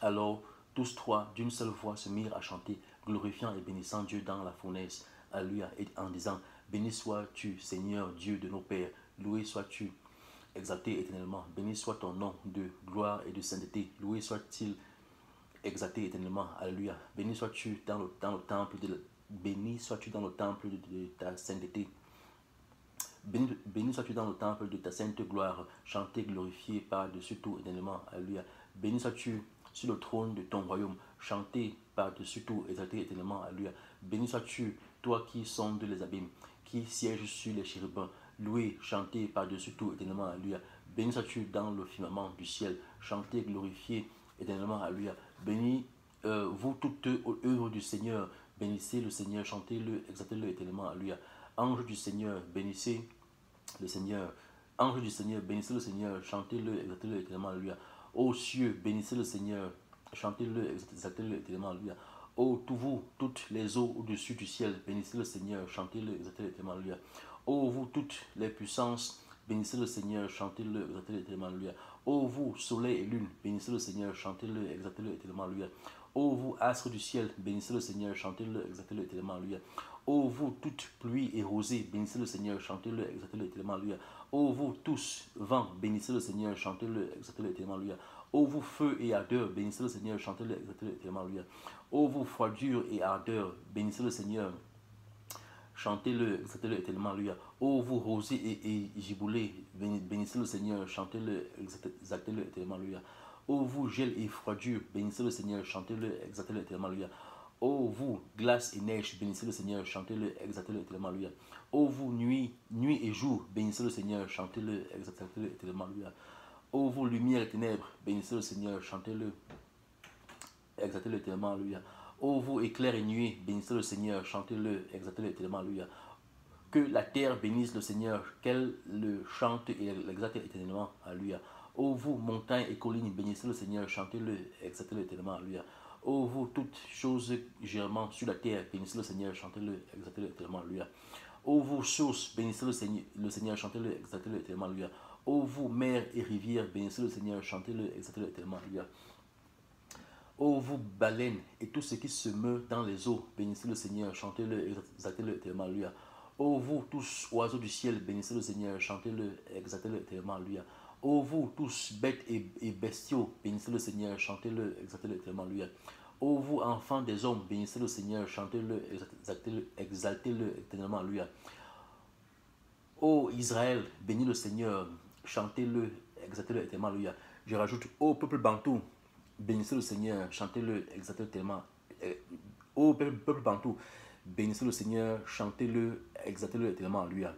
Alors tous trois, d'une seule voix, se mirent à chanter, glorifiant et bénissant Dieu dans la fournaise. Alléluia. Et en disant, béni sois-tu, Seigneur Dieu de nos pères, loué sois-tu, exalté éternellement. Béni soit ton nom de gloire et de sainteté. Loué soit-il, exalté éternellement. Alléluia. Béni sois-tu dans le temple de ta sainteté. Béni sois-tu dans le temple de ta sainte gloire, chanté, glorifié par-dessus tout éternellement. Alléluia. Béni sois-tu sur le trône de ton royaume, chanté par-dessus tout, exalté éternellement. Alléluia. Béni sois-tu, toi qui sondes les abîmes, qui sièges sur les chérubins, loué, chanté par-dessus tout éternellement. Alléluia. Béni sois-tu dans le firmament du ciel, chanté, glorifié éternellement. Alléluia. Béni vous toutes œuvres du Seigneur, bénissez le Seigneur, chantez-le, exaltez-le éternellement. Alléluia. Ange du Seigneur, bénissez le Seigneur. Ange du Seigneur, bénissez le Seigneur, chantez-le, exaltez-le éternellement. Alléluia. Ô cieux, bénissez le Seigneur, chantez-le, exaltez-le éternellement. Alléluia. Ô vous, toutes les eaux au-dessus du ciel, bénissez le Seigneur, chantez-le, exaltez-le éternellement. Alléluia. Ô vous, toutes les puissances, bénissez le Seigneur, chantez-le, exaltez-le éternellement. Alléluia. Ô vous, soleil et lune, bénissez le Seigneur, chantez-le, exaltez-le éternellement. Alléluia. Ô vous, astres du ciel, bénissez le Seigneur, chantez-le, exaltez-le éternellement. Alléluia. Ô vous, toute pluie et rosée, bénissez le Seigneur, chantez-le, exaltez-le éternellement. Alléluia. Ô vous tous, vent, bénissez le Seigneur, chantez-le, exaltez-le éternellement. Alléluia. Ô vous, feu et ardeur, bénissez le Seigneur, chantez-le, exaltez-le éternellement. Alléluia. Ô vous, froidure et ardeur, bénissez le Seigneur, chantez-le, exaltez-le éternellement. Alléluia. Ô vous, rosée et giboulée, bénissez le Seigneur, chantez-le, exaltez-le éternellement. Alléluia. Ô vous, gel et froidure, bénissez le Seigneur, chantez-le, exaltez-le éternellement. Alléluia. Ô vous, glace et neige, bénissez le Seigneur, chantez-le, exaltez-le éternellement. Alléluia. Ô vous, nuit et jour, bénissez le Seigneur, chantez-le, exaltez-le éternellement. Alléluia. Ô vous, lumière et ténèbres, bénissez le Seigneur, chantez-le, exaltez-le éternellement. Alléluia. Ô vous, éclairs et nuées, bénissez le Seigneur, chantez-le, exaltez-le éternellement. Alléluia. Que la terre bénisse le Seigneur, qu'elle le chante et l'exalte éternellement. Alléluia. Ô vous, montagnes et collines, bénissez le Seigneur, chantez-le, exaltez-le éternellement. Alléluia. Ô vous, toutes choses germant sur la terre, bénissez le Seigneur, chantez-le, exaltez-le éternellement. Alléluia. Ô vous, sources, bénissez le Seigneur, chantez-le, exaltez-le éternellement. Alléluia. Ô vous, mers et rivières, bénissez le Seigneur, chantez-le, exaltez-le éternellement. Alléluia. Ô vous, baleines et tout ce qui se meut dans les eaux, bénissez le Seigneur, chantez-le, exaltez-le éternellement. Alléluia. Ô vous, tous oiseaux du ciel, bénissez le Seigneur, chantez-le, exaltez-le éternellement. Alléluia. Ô vous, tous bêtes et bestiaux, bénissez le Seigneur, chantez-le, exaltez-le éternellement. Alléluia. Ô vous, enfants des hommes, bénissez le Seigneur, chantez-le, exaltez-le éternellement, Alléluia. Ô Israël, bénis le Seigneur, chantez-le, exaltez-le éternellement, Alléluia. Je rajoute, ô peuple bantou, bénissez le Seigneur, chantez-le, exaltez-le éternellement. Ô peuple bantou, bénissez le Seigneur, chantez-le, exaltez-le éternellement, Alléluia.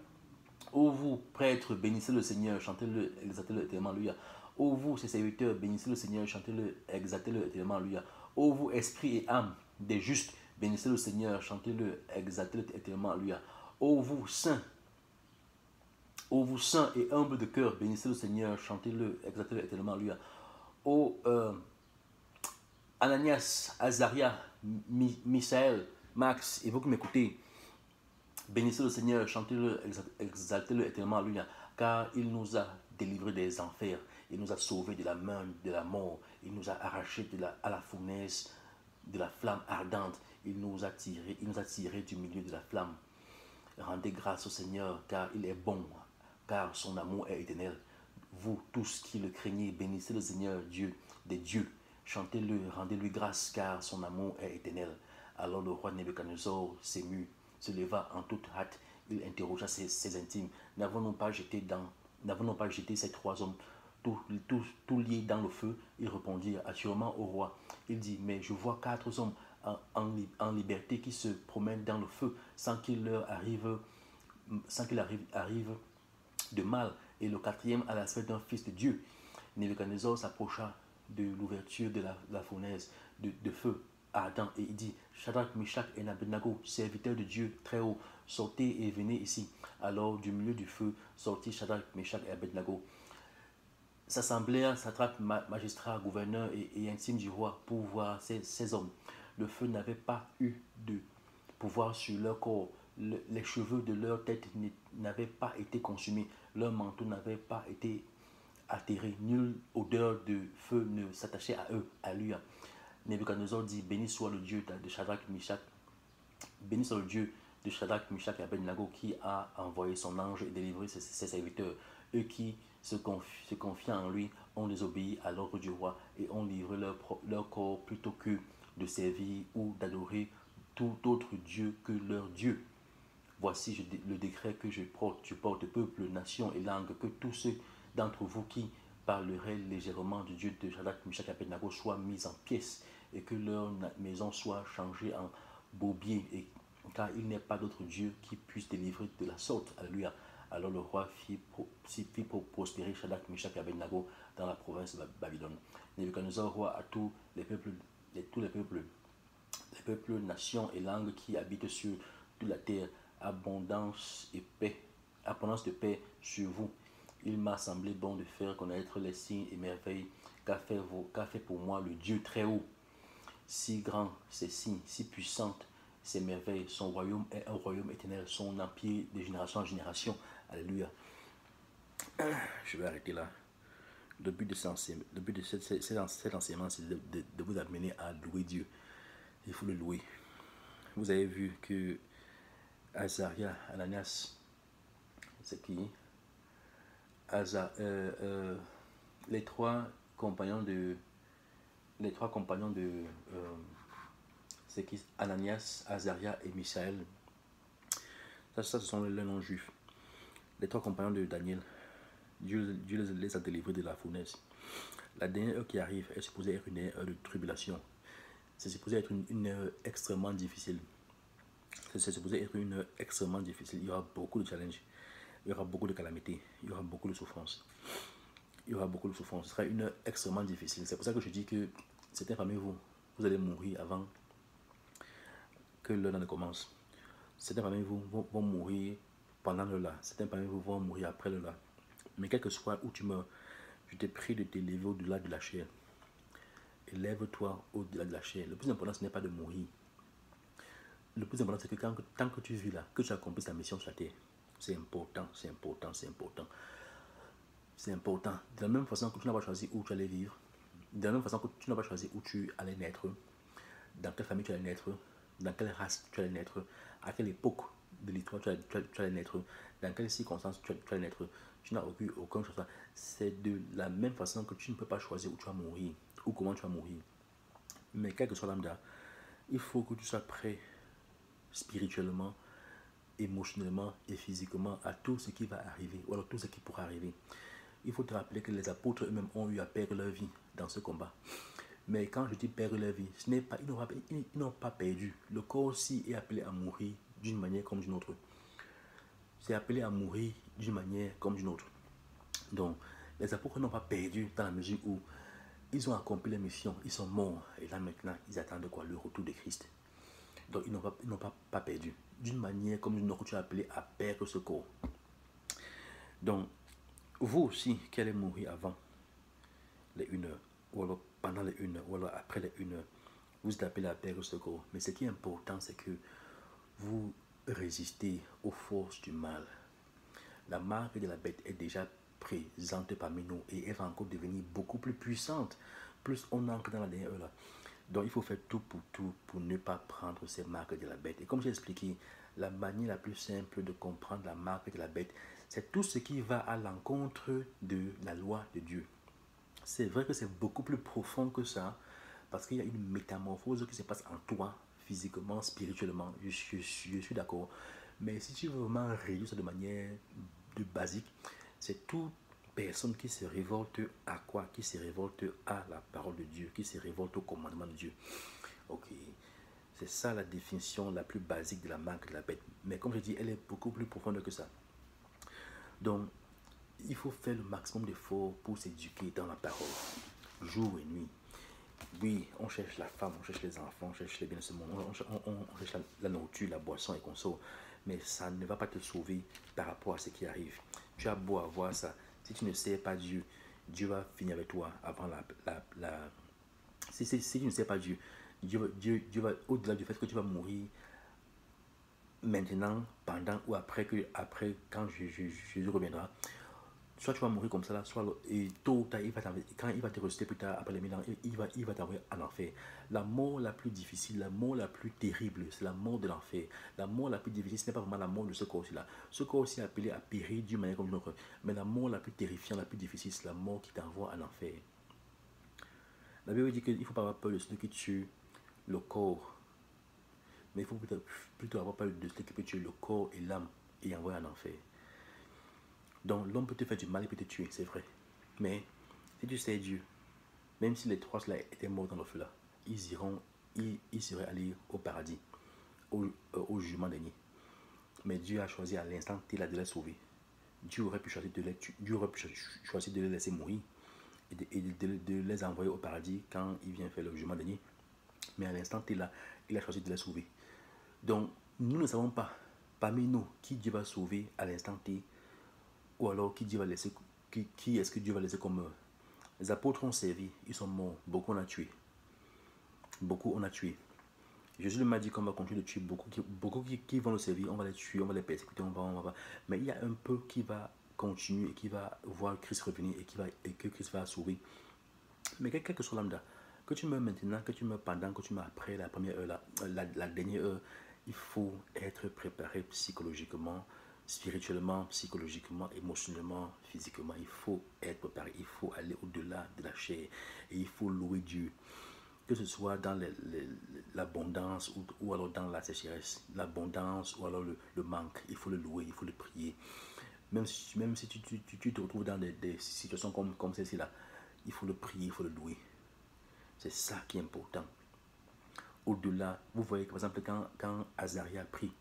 Ô vous, prêtres, bénissez le Seigneur, chantez-le, exaltez-le éternellement, Alléluia. Ô vous, ses serviteurs, bénissez le Seigneur, chantez-le, exaltez-le éternellement, Alléluia. Ô vous, esprit et âme des justes, bénissez le Seigneur, chantez-le, exaltez-le éternellement, Alléluia. Ô vous, saints et humbles de cœur, bénissez le Seigneur, chantez-le, exaltez-le éternellement, Alléluia. Ô Ananias, Azaria, Misaël, Max, et vous qui m'écoutez, bénissez le Seigneur, chantez-le, exaltez-le éternellement, Alléluia, car il nous a délivrés des enfers, il nous a sauvés de la main de la mort, il nous a arrachés à la fournaise de la flamme ardente, il nous a tirés du milieu de la flamme. Rendez grâce au Seigneur, car il est bon, car son amour est éternel. Vous tous qui le craignez, bénissez le Seigneur, Dieu des dieux. Chantez-le, rendez-lui grâce, car son amour est éternel. Alors le roi Nebuchadnezzar s'émut, se leva en toute hâte. Il interrogea ses intimes. N'avons-nous pas jeté ces trois hommes tout liés dans le feu? Ils répondirent assurément au roi. Il dit, mais je vois 4 hommes en liberté qui se promènent dans le feu sans qu'il arrive de mal, et le quatrième à l'aspect d'un fils de Dieu. Nebuchadnezzar s'approcha de l'ouverture de la fournaise de feu ardent et il dit, Shadrach, Meshach et Abednego, serviteurs de Dieu très haut, sortez et venez ici. Alors du milieu du feu sortit Shadrach, Meshach et Abednego. S'assemblaient satrapes, magistrats, gouverneurs et intimes du roi pour voir ces hommes. Le feu n'avait pas eu de pouvoir sur leur corps. Les cheveux de leur tête n'avaient pas été consumés. Leur manteau n'avait pas été altéré. Nulle odeur de feu ne s'attachait à eux. Alléluia. Nebuchadnezzar dit, béni soit le Dieu de Shadrach, Meshach, béni soit le Dieu de Shadrach, Meshach et Abednego qui a envoyé son ange et délivré ses serviteurs. Eux qui se confiant en lui ont désobéi à l'ordre du roi et ont livré leur corps plutôt que de servir ou d'adorer tout autre Dieu que leur Dieu. Voici le décret que je porte, peuple, nation et langue, que tous ceux d'entre vous qui parleraient légèrement du Dieu de Shadrach, Meshach et Abednego soient mis en pièces et que leur maison soit changée en bourbier, car il n'est pas d'autre Dieu qui puisse délivrer de la sorte. Alléluia. Alors le roi fit pour prospérer Shadrach, Meshach et Abednego dans la province de Babylone. Nebuchadnezzar, roi à tous les peuples, nations et langues qui habitent sur toute la terre, abondance de paix sur vous. Il m'a semblé bon de faire connaître les signes et merveilles qu'a fait pour moi le Dieu très haut. Si grand ces signes, si puissantes ces merveilles, son royaume est un royaume éternel, son empire de génération en génération. Alléluia. Je vais arrêter là. Le but de cet enseignement, c'est de vous amener à louer Dieu. Il faut le louer. Vous avez vu que Azaria, Ananias, c'est qui? Les trois compagnons de c'est qui? Ananias, Azaria et Misaël. Ça, ce sont les noms juifs. Les trois compagnons de Daniel. Dieu les a délivrés de la fournaise. La dernière heure qui arrive est supposée être une heure de tribulation. C'est supposé être une heure extrêmement difficile. C'est supposé être une heure extrêmement difficile. Il y aura beaucoup de challenges. Il y aura beaucoup de calamités. Il y aura beaucoup de souffrances. Ce sera une heure extrêmement difficile. C'est pour ça que je dis que certains parmi vous, vous allez mourir avant que l'heure ne commence. Certains parmi vous vont mourir pendant l'heure. Certains parmi vous vont mourir après l'heure. Mais quel que soit où tu meurs, je te prie de t'élever au-delà de la chair. Élève-toi au-delà de la chair. Le plus important, ce n'est pas de mourir. Le plus important, c'est que tant que tu vis là, que tu accomplisses ta mission sur la terre. C'est important. De la même façon que tu n'as pas choisi où tu allais vivre, de la même façon que tu n'as pas choisi où tu allais naître, dans quelle famille tu allais naître, dans quelle race tu allais naître, à quelle époque de l'histoire tu allais naître, dans quelles circonstances tu allais naître, tu n'as aucun choix. C'est de la même façon que tu ne peux pas choisir où tu vas mourir ou comment tu vas mourir. Mais quel que soit lambda, il faut que tu sois prêt spirituellement, émotionnellement et physiquement à tout ce qui va arriver, ou alors tout ce qui pourra arriver. Il faut te rappeler que les apôtres eux-mêmes ont eu à perdre leur vie dans ce combat. Mais quand je dis perdre leur vie, ce n'est pas, ils n'ont pas perdu. Le corps aussi est appelé à mourir d'une manière comme d'une autre. C'est appelé à mourir d'une manière comme d'une autre. Donc, les apôtres n'ont pas perdu dans la mesure où ils ont accompli la mission, ils sont morts. Et là maintenant, ils attendent quoi? Le retour de Christ. Donc, ils n'ont pas perdu. D'une manière comme d'une autre, tu es appelé à perdre ce corps. Donc, vous aussi qui allez mourir avant les 1 heure, ou alors pendant les 1 heure, ou alors après les 1 heure, vous êtes appelé à perdre ce corps. Mais ce qui est important, c'est que vous résistez aux forces du mal. La marque de la bête est déjà présente parmi nous et elle va encore devenir beaucoup plus puissante. Plus on entre dans la dernière heure là. Donc il faut faire tout pour ne pas prendre ces marques de la bête. Et comme j'ai expliqué, la manière la plus simple de comprendre la marque de la bête, c'est tout ce qui va à l'encontre de la loi de Dieu. C'est vrai que c'est beaucoup plus profond que ça, parce qu'il y a une métamorphose qui se passe en toi, physiquement, spirituellement. Je suis d'accord. Mais si tu veux vraiment réduire ça de manière basique, c'est toute personne qui se révolte à quoi? Qui se révolte à la parole de Dieu, qui se révolte au commandement de Dieu. Ok. C'est ça la définition la plus basique de la marque de la bête. Mais comme je dis, elle est beaucoup plus profonde que ça. Donc, il faut faire le maximum d'efforts pour s'éduquer dans la parole, jour et nuit. Oui, on cherche la femme, on cherche les enfants, on cherche les biens de ce monde, on cherche la nourriture, la boisson et consort. Mais ça ne va pas te sauver par rapport à ce qui arrive. Tu as beau avoir ça, si tu ne sais pas Dieu, Dieu va finir avec toi avant si tu ne sais pas Dieu, Dieu va, au-delà du fait que tu vas mourir maintenant, pendant ou après, quand Jésus reviendra, soit tu vas mourir comme ça là, soit et tôt ou tard, quand il va te ressusciter plus tard, après les 1000 ans, il va t'envoyer en enfer. La mort la plus difficile, la mort la plus terrible, c'est la mort de l'enfer. La mort la plus difficile, ce n'est pas vraiment la mort de ce corps-ci là. Ce corps-ci est appelé à périr d'une manière comme une autre. Mais la mort la plus terrifiante, la plus difficile, c'est la mort qui t'envoie en enfer. La Bible dit qu'il ne faut pas avoir peur de celui qui tue le corps, mais il faut plutôt avoir peur de celui qui peut tuer le corps et l'âme et envoyer en enfer. Donc l'homme peut te faire du mal, il peut te tuer, c'est vrai. Mais si tu sais Dieu, même si les trois là étaient morts dans le feu là, ils seraient allés au paradis, au jugement dernier. Mais Dieu a choisi à l'instant T là de les sauver. Dieu aurait pu choisir de les laisser mourir et de les envoyer au paradis quand il vient faire le jugement dernier. Mais à l'instant T là, il a choisi de les sauver. Donc nous ne savons pas parmi nous qui Dieu va sauver à l'instant T, ou alors qui Dieu va laisser, qui est-ce que Dieu va laisser comme les apôtres ont servi, ils sont morts, beaucoup on a tué. Beaucoup on a tué. Jésus m'a dit qu'on va continuer de tuer beaucoup qui vont le servir, on va les tuer, on va les persécuter, on va. Mais il y a un peu qui va continuer et qui va voir Christ revenir et que Christ va sauver. Mais quel que soit lambda, que tu meurs maintenant, que tu meurs pendant, que tu meurs après la première heure, la dernière heure, il faut être préparé psychologiquement, spirituellement, psychologiquement, émotionnellement, physiquement. Il faut être préparé, il faut aller au-delà de la chair et il faut louer Dieu. Que ce soit dans l'abondance ou alors dans la sécheresse, l'abondance ou alors le manque, il faut le louer, il faut le prier. Même si tu te retrouves dans des situations comme celle-ci-là, il faut le prier, il faut le louer. C'est ça qui est important. Au-delà, vous voyez que par exemple quand Azaria prie,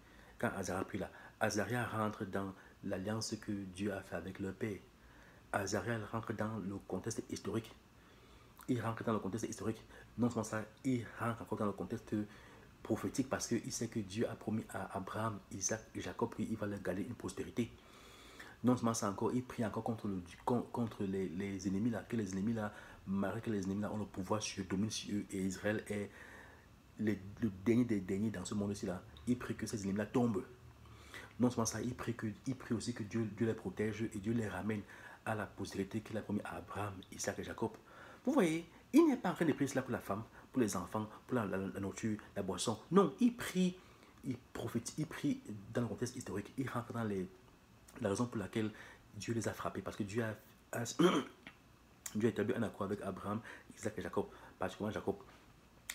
là, Azaria rentre dans l'alliance que Dieu a fait avec leur père. Azaria rentre dans le contexte historique. Il rentre dans le contexte historique. Non seulement ça, il rentre encore dans le contexte prophétique parce qu'il sait que Dieu a promis à Abraham, Isaac et Jacob qu'il va leur garder une prospérité. Non seulement ça encore, il prie encore contre les ennemis là, que les ennemis là, malgré que les ennemis là ont le pouvoir sur domine sur eux et Israël est le dernier des derniers dans ce monde-ci là. Il prie que ces ennemis là tombent. Non seulement ça, il prie aussi que Dieu les protège et Dieu les ramène à la postérité qu'il a promis à Abraham, Isaac et Jacob. Vous voyez, il n'est pas en train de prier cela pour la femme, pour les enfants, pour la nourriture, la boisson. Non, il prie, il prophétise, il prie dans le contexte historique. Il rentre dans la raison pour laquelle Dieu les a frappés. Parce que Dieu a établi un accord avec Abraham, Isaac et Jacob. Particulièrement Jacob.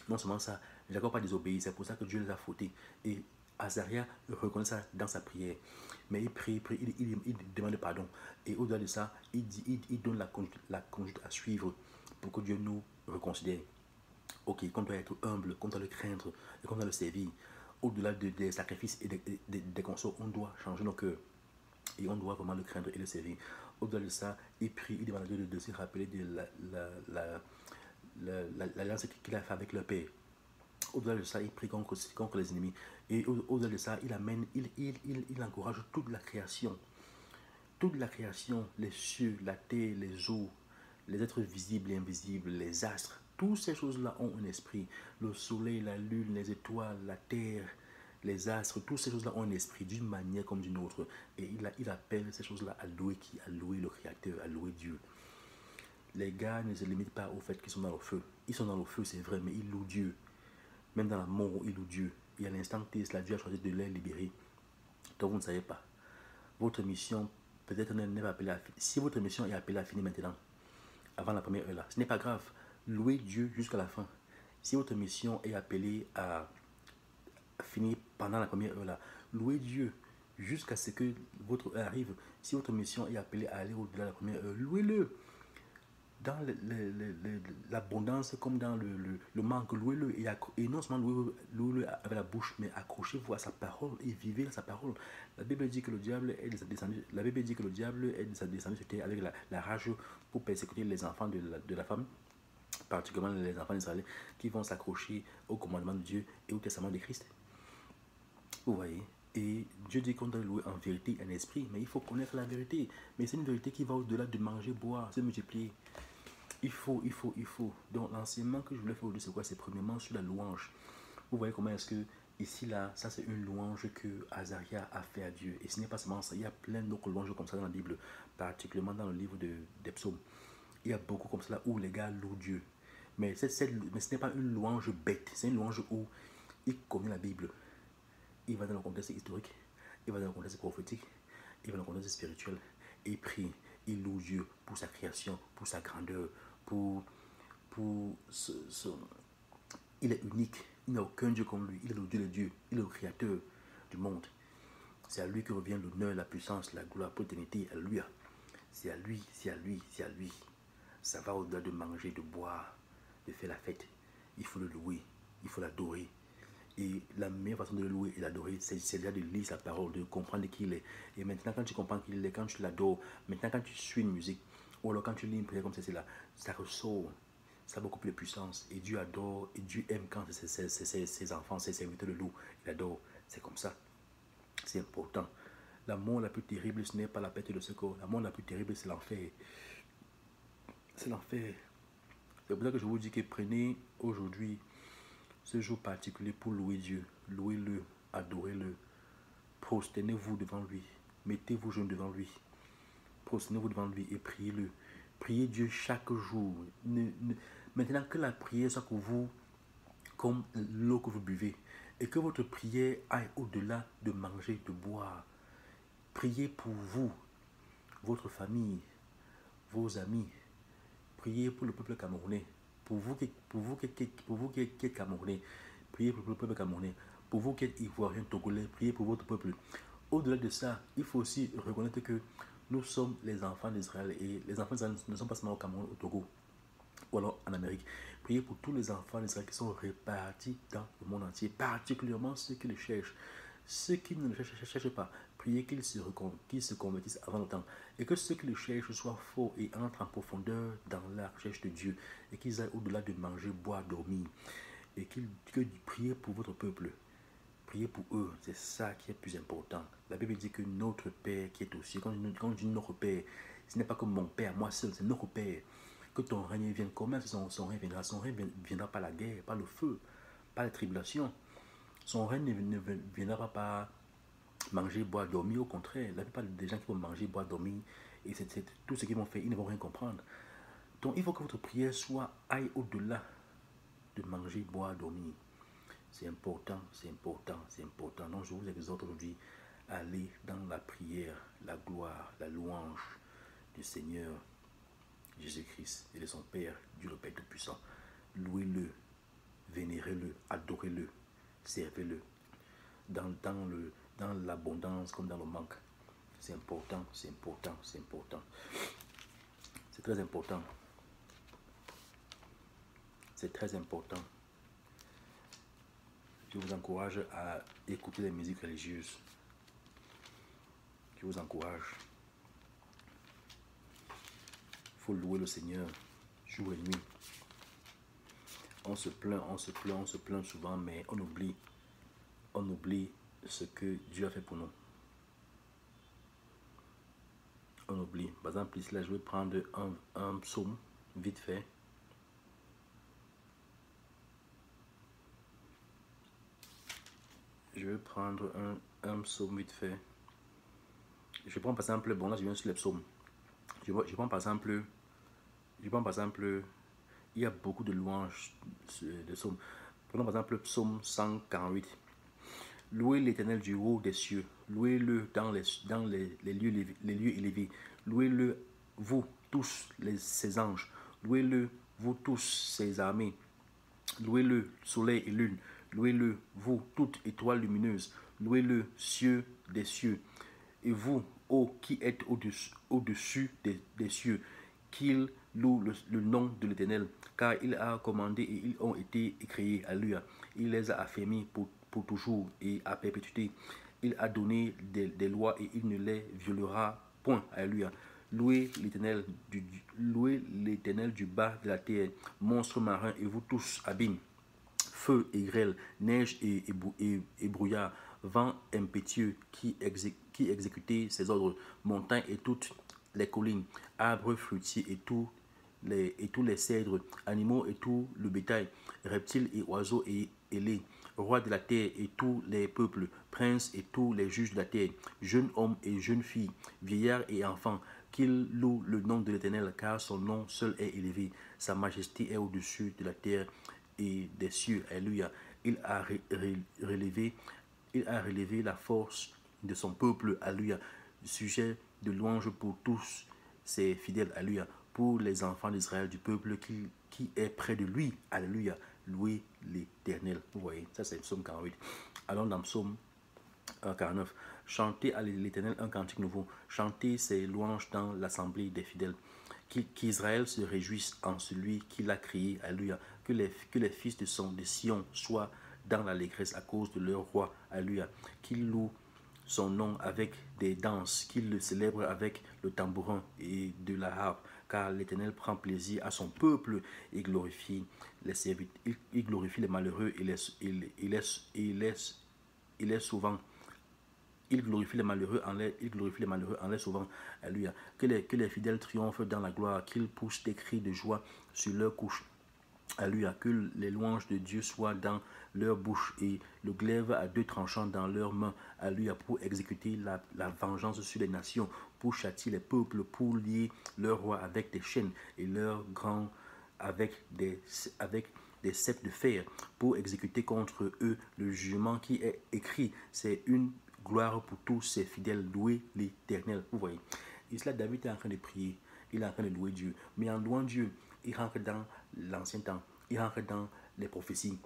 Non seulement ça, Jacob a désobéi, c'est pour ça que Dieu les a fautés. Et Azaria reconnaît ça dans sa prière. Mais il prie, il demande pardon. Et au-delà de ça, il donne la conduite à suivre pour que Dieu nous reconsidère. Ok, qu'on doit être humble, qu'on doit le craindre et qu'on doit le servir. Au-delà des sacrifices et des consoles, on doit changer nos cœurs. Et on doit vraiment le craindre et le servir. Au-delà de ça, il prie, il demande à Dieu de se rappeler de l'alliance qu'il a fait avec le Père. Au-delà de ça, il prie contre les ennemis. Et au-delà de ça, il encourage toute la création. Toute la création, les cieux, la terre, les eaux, les êtres visibles et invisibles, les astres, toutes ces choses-là ont un esprit. Le soleil, la lune, les étoiles, la terre, les astres, toutes ces choses-là ont un esprit d'une manière comme d'une autre. Et il appelle ces choses-là à louer qui? À louer le Créateur, à louer Dieu. Les gars ne se limitent pas au fait qu'ils sont dans le feu. Ils sont dans le feu, c'est vrai, mais ils louent Dieu. Même dans la mort, ils louent Dieu. Et à l'instant T, cela, Dieu a choisi de les libérer. Donc vous ne savez pas. Votre mission, peut-être n'est pas appelée à finir. Si votre mission est appelée à finir maintenant, avant la première heure là, ce n'est pas grave. Louez Dieu jusqu'à la fin. Si votre mission est appelée à finir pendant la première heure là, louez Dieu jusqu'à ce que votre heure arrive. Si votre mission est appelée à aller au-delà de la première heure, louez-le. Dans l'abondance comme dans le manque, louez-le. Et non seulement louez-le avec la bouche, mais accrochez-vous à sa parole et vivez sa parole. La Bible dit que le diable est descendu, la Bible dit que le diable est descendu sur terre avec la rage pour persécuter les enfants de la femme, particulièrement les enfants d'Israël, qui vont s'accrocher au commandement de Dieu et au testament de Christ. Vous voyez? Et Dieu dit qu'on doit louer en vérité et en esprit, mais il faut connaître la vérité. Mais c'est une vérité qui va au-delà de manger, boire, se multiplier. Il faut. Donc l'enseignement que je voulais faire aujourd'hui, c'est quoi? C'est premièrement sur la louange. Vous voyez comment est-ce que, ici, là, ça c'est une louange que Azaria a fait à Dieu. Et ce n'est pas seulement ça, il y a plein d'autres louanges comme ça dans la Bible, particulièrement dans le livre des psaumes. Il y a beaucoup comme ça où les gars louent Dieu. Mais ce n'est pas une louange bête, c'est une louange où il connaît la Bible. Il va dans le contexte historique, il va dans le contexte prophétique, il va dans le contexte spirituel. Et il prie, il loue Dieu pour sa création, pour sa grandeur, pour il est unique. Il n'y a aucun Dieu comme lui. Il est le Dieu des dieux. Il est le créateur du monde. C'est à lui que revient l'honneur, la puissance, la gloire, la l'éternité. Alléluia. C'est à lui, c'est à lui, c'est à lui. Ça va au-delà de manger, de boire, de faire la fête. Il faut le louer, il faut l'adorer. Et la meilleure façon de le louer et l'adorer, c'est déjà de lire sa parole, de comprendre qui il est. Et maintenant, quand tu comprends qui il est, quand tu l'adores, maintenant, quand tu suis une musique, ou alors quand tu lis une prière comme celle là, ça ressort. Ça a beaucoup plus de puissance. Et Dieu adore, et Dieu aime quand ses enfants, ses serviteurs le louent. Il adore. C'est comme ça. C'est important. La mort la plus terrible, ce n'est pas la perte de ce corps. La mort la plus terrible, c'est l'enfer. C'est l'enfer. C'est pour ça que je vous dis que prenez aujourd'hui ce jour particulier pour louer Dieu. Louez-le, adorez-le. Prosternez-vous devant lui. Mettez vos genoux devant lui. Prosternez-vous devant lui et priez-le. Priez Dieu chaque jour. Maintenant que la prière soit pour vous comme l'eau que vous buvez. Et que votre prière aille au-delà de manger, de boire. Priez pour vous, votre famille, vos amis. Priez pour le peuple camerounais. Pour vous qui êtes Camerounais, priez pour le peuple camerounais. Pour vous qui êtes Ivoiriens, Togolais, priez pour votre peuple. Au-delà de ça, il faut aussi reconnaître que nous sommes les enfants d'Israël. Et les enfants d'Israël ne sont pas seulement au Cameroun, au Togo, ou alors en Amérique. Priez pour tous les enfants d'Israël qui sont répartis dans le monde entier, particulièrement ceux qui le cherchent. Ceux qui ne le cherchent pas, priez qu'ils se convertissent avant le temps. Et que ceux qui le cherchent soient forts et entrent en profondeur dans la recherche de Dieu. Et qu'ils aillent au-delà de manger, boire, dormir. Et que priez pour votre peuple. Priez pour eux, c'est ça qui est plus important. La Bible dit que notre Père qui est aux cieux, quand on dit notre Père, ce n'est pas comme mon Père, moi seul, c'est notre Père. Que ton règne vienne. Comment son règne viendra? Son règne viendra par la guerre, par le feu, par la tribulation. Son règne ne viendra pas par manger, boire, dormir. Au contraire, la plupart des gens qui vont manger, boire, dormir, et c'est tout ce qu'ils vont faire, ils ne vont rien comprendre. Donc il faut que votre prière aille au-delà de manger, boire, dormir. C'est important, c'est important, c'est important. Donc je vous exhorte aujourd'hui à aller dans la prière, la gloire, la louange du Seigneur Jésus-Christ et de son Père, Dieu le Père Tout-Puissant. Louez-le, vénérez-le, adorez-le, servez-le. Dans l'abondance comme dans le manque. C'est important, c'est important, c'est important. C'est très important. C'est très important. Je vous encourage à écouter les musiques religieuses. Je vous encourage. Il faut louer le Seigneur jour et nuit. On se plaint, on se plaint, on se plaint souvent, mais on oublie ce que Dieu a fait pour nous. On oublie. Par exemple, ici, là, je vais prendre un psaume, vite fait. Je vais prendre un psaume vite fait. Je prends par exemple, bon là je viens sur les psaumes. Je prends par exemple, il y a beaucoup de louanges de psaumes. Prenons par exemple le psaume 148. Louez l'Éternel du haut des cieux, louez-le dans les lieux élevés, louez-le vous tous ses anges, louez-le vous tous ses armées, louez-le soleil et lune, louez-le vous toute étoile lumineuse, louez-le cieux des cieux, et vous, ô qui êtes au-dessus des cieux, qu'il loue le nom de l'Éternel, car il a commandé et ils ont été créés. Alléluia. Il les a affermis pour toujours et à perpétuité. Il a donné des lois et il ne les violera point. Alléluia. Louez l'Éternel du bas de la terre, monstres marins et vous tous abîmes, feu et grêle, neige et brouillard, vent impétueux qui exécutait ses ordres, montagnes et toutes les collines, arbres fruitiers et tous les cèdres, animaux et tout le bétail, reptiles et oiseaux et ailés, rois de la terre et tous les peuples, princes et tous les juges de la terre, jeunes hommes et jeunes filles, vieillards et enfants, qu'ils louent le nom de l'Éternel, car son nom seul est élevé. Sa majesté est au-dessus de la terre et des cieux. Alléluia. Il a relevé la force de son peuple. Alléluia. Sujet de louange pour tous ses fidèles. Alléluia. Pour les enfants d'Israël, du peuple qui est près de lui. Alléluia. Louez l'Éternel. Vous voyez, ça c'est le psaume 48. Allons dans le psaume 49. Chantez à l'Éternel un cantique nouveau. Chantez ses louanges dans l'assemblée des fidèles. Qu'Israël se réjouisse en celui qui l'a créé. Alléluia. Que les fils de Sion soient dans l'allégresse à cause de leur roi. Alléluia. Qu'ils louent son nom avec des danses, qu'ils le célèbrent avec le tambourin et de la harpe, car l'Éternel prend plaisir à son peuple et glorifie les serviteurs. Il glorifie les malheureux et les souvent. Il glorifie les malheureux en les sauvant. Alléluia. Que les fidèles triomphent dans la gloire, qu'ils poussent des cris de joie sur leur couche. Alléluia. Que les louanges de Dieu soient dans leur bouche et le glaive à deux tranchants dans leurs mains. Alléluia. Pour exécuter la vengeance sur les nations, pour châtier les peuples, pour lier leurs rois avec des chaînes et leurs grands avec des ceps de fer, pour exécuter contre eux le jugement qui est écrit. C'est une gloire pour tous ses fidèles. Louer l'Éternel. Vous voyez, ici là, David est en train de prier, il est en train de louer Dieu, mais en louant Dieu, il rentre dans l'ancien temps, il rentre dans les prophéties,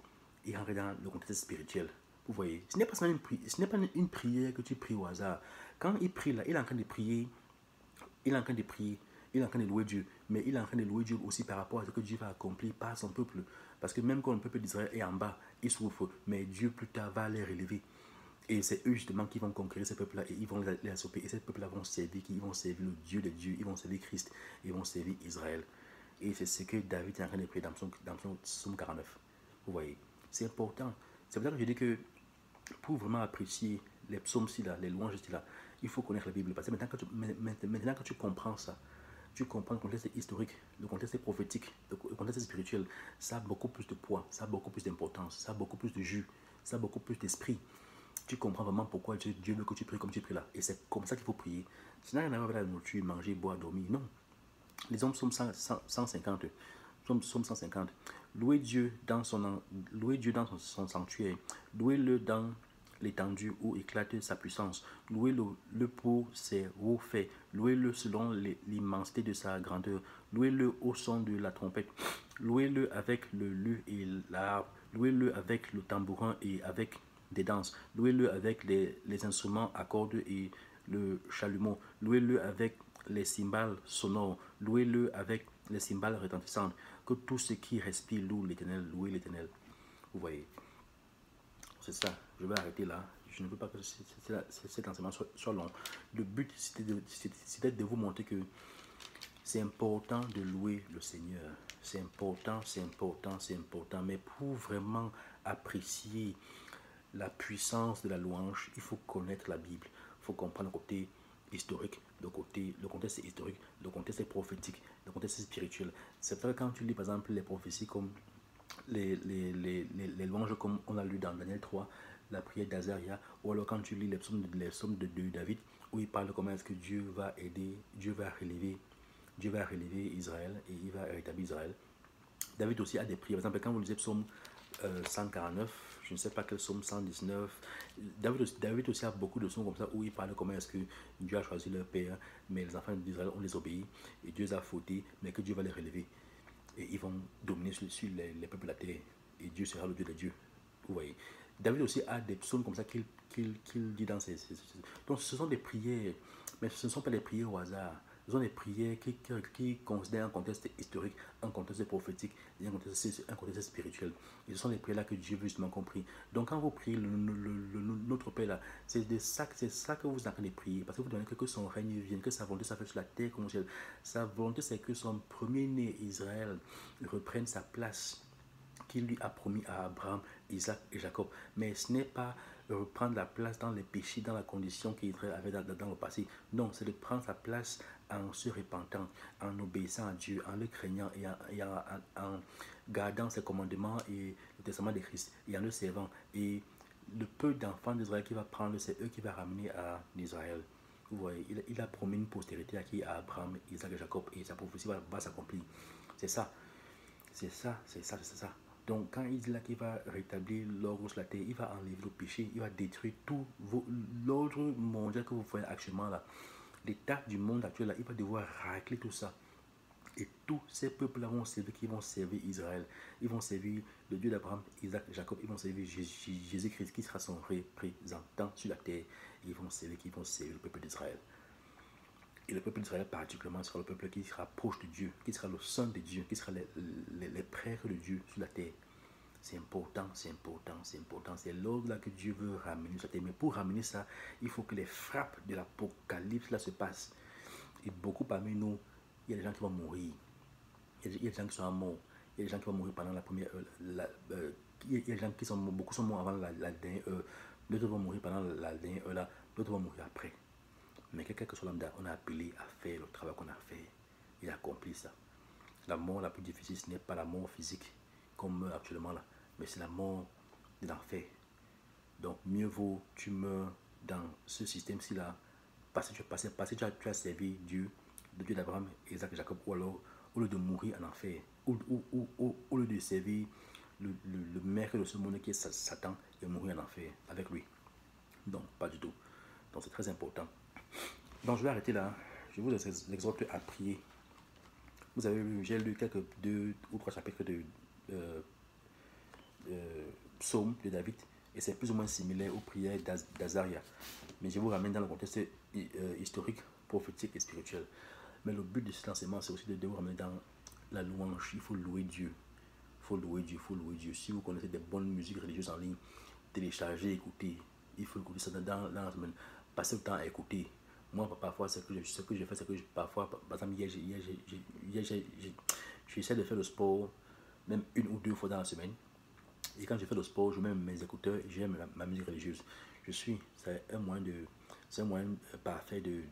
il rentre dans le contexte spirituel. Vous voyez, ce n'est pas une prière que tu pries au hasard. Quand il prie là, il est en train de prier, il est en train de prier, il est en train de louer Dieu, mais il est en train de louer Dieu aussi par rapport à ce que Dieu va accomplir par son peuple. Parce que même quand le peuple d'Israël est en bas, il souffre, mais Dieu plus tard va les relever. Et c'est eux justement qui vont conquérir ces peuples-là et ils vont les assouper. Et ces peuples-là vont servir qui? Ils vont servir le Dieu des dieux, ils vont servir Christ, ils vont servir Israël. Et c'est ce que David est en train de prier dans son psaume 49. Vous voyez, c'est important. C'est pour ça que je dis que pour vraiment apprécier les psaumes-ci, les louanges-ci, il faut connaître la Bible. Parce que maintenant que tu comprends ça, tu comprends le contexte historique, le contexte prophétique, le contexte spirituel, ça a beaucoup plus de poids, ça a beaucoup plus d'importance, ça a beaucoup plus de jus, ça a beaucoup plus d'esprit. Tu comprends vraiment pourquoi Dieu veut que tu pries comme tu pries là. Et c'est comme ça qu'il faut prier. Ça n'a rien à voir avec la nourriture, manger, boire, dormir. Non. Les hommes sont 150. Psaume 150. Louez Dieu dans son sanctuaire. Louez-le dans l'étendue où éclate sa puissance. Louez-le pour ses hauts faits. Louez-le selon l'immensité de sa grandeur. Louez-le au son de la trompette. Louez-le avec le luth et l'harpe. Louez-le avec le tambourin et avec des danses. Louez-le avec les instruments à cordes et le chalumeau. Louez-le avec les cymbales sonores. Louez-le avec les cymbales retentissantes. Que tout ce qui respire loue l'Éternel. Louez l'Éternel. Vous voyez, c'est ça. Je vais arrêter là. Je ne veux pas que cet enseignement soit long. Le but, c'était de vous montrer que c'est important de louer le Seigneur. C'est important, c'est important, c'est important. Mais pour vraiment apprécier la puissance de la louange, il faut connaître la Bible. Il faut comprendre le côté historique, le contexte est historique, le contexte est prophétique, le contexte est spirituel. C'est vrai quand tu lis par exemple les prophéties comme les louanges comme on a lu dans Daniel 3, la prière d'Azaria, ou alors quand tu lis les psaumes de David, où il parle comment est-ce que Dieu va aider, Dieu va relever Israël et il va rétablir Israël. David aussi a des prières. Par exemple, quand vous lisez psaume 149, je ne sais pas quel psaume 119, David aussi a beaucoup de psaumes comme ça où il parle comment est-ce que Dieu a choisi leur père, mais les enfants d'Israël ont les obéi et Dieu a fauté, mais que Dieu va les relever. Et ils vont dominer sur les peuples de la terre. Et Dieu sera le Dieu des dieux. Vous voyez. David aussi a des psaumes comme ça qu'il dit dans Donc ce sont des prières, mais ce ne sont pas des prières au hasard. Ce sont des prières qui considèrent un contexte historique, un contexte prophétique et un contexte spirituel. Et ce sont les prières-là que Dieu veut justement compris. Donc quand vous priez notre Père là, c'est ça que vous avez de prier. Parce que vous demandez que son règne vienne, que sa volonté soit faite sur la terre comme au ciel. Sa volonté, c'est que son premier-né Israël reprenne sa place qu'il lui a promis à Abraham, Isaac et Jacob. Mais ce n'est pas reprendre la place dans les péchés, dans la condition qu'Israël avait dans le passé. Non, c'est de prendre sa place en se repentant, en obéissant à Dieu, en le craignant et en gardant ses commandements et le testament de Christ, et en le servant. Et le peu d'enfants d'Israël qu'il va prendre, c'est eux qui va ramener à Israël. Vous voyez, il a promis une postérité à qui? À Abraham, Isaac et Jacob, et sa prophétie va s'accomplir. C'est ça. C'est ça, c'est ça, c'est ça. Donc, quand il dit là qu'il va rétablir l'ordre sur la terre, il va enlever le péché, il va détruire tout l'ordre mondial que vous voyez actuellement là. L'état du monde actuel là, il va devoir racler tout ça. Et tous ces peuples-là vont servir, qui vont servir Israël. Ils vont servir le Dieu d'Abraham, Isaac, Jacob. Ils vont servir Jésus-Christ qui sera son représentant sur la terre. Ils vont servir le peuple d'Israël. Et le peuple d'Israël particulièrement sera le peuple qui sera proche de Dieu, qui sera le sang de Dieu, qui sera les frères de Dieu sur la terre. C'est important, c'est important, c'est important. C'est l'ordre là que Dieu veut ramener sur la terre. Mais pour ramener ça, il faut que les frappes de l'Apocalypse là se passent. Et beaucoup parmi nous, il y a des gens qui vont mourir. Il y a des gens qui sont morts. Il y a des gens qui vont mourir pendant la première heure. Il y a des gens qui sont morts, beaucoup sont morts avant la dernière heure. D'autres vont mourir pendant la dernière heure là. D'autres vont mourir après. Mais quelqu'un que soit lambda, on a appelé à faire le travail qu'on a fait. Il a accompli ça. La mort la plus difficile, ce n'est pas la mort physique qu'on meurt actuellement là, mais c'est la mort de l'enfer. Donc mieux vaut tu meurs dans ce système-ci là, parce que tu as servi Dieu, le Dieu d'Abraham, Isaac et Jacob, ou alors au lieu de mourir en enfer, au lieu de servir le maître de ce monde qui est Satan et mourir en enfer avec lui. Donc pas du tout. Donc c'est très important. Donc je vais arrêter là. Je vous exhorte à prier. Vous avez lu, j'ai lu quelques 2 ou 3 chapitres de psaumes de David et c'est plus ou moins similaire aux prières d'Azaria. Mais je vous ramène dans le contexte historique, prophétique et spirituel. Mais le but de cet enseignement, c'est aussi de vous ramener dans la louange. Il faut louer Dieu. Il faut louer Dieu, il faut louer Dieu. Si vous connaissez des bonnes musiques religieuses en ligne, téléchargez, écoutez. Il faut écouter ça dans la semaine. Passez le temps à écouter. Moi, parfois, ce que je fais, c'est que parfois, par exemple, j'essaie de faire le sport même 1 ou 2 fois dans la semaine. Et quand je fais le sport, je mets mes écouteurs et j'aime ma musique religieuse. C'est un moyen parfait de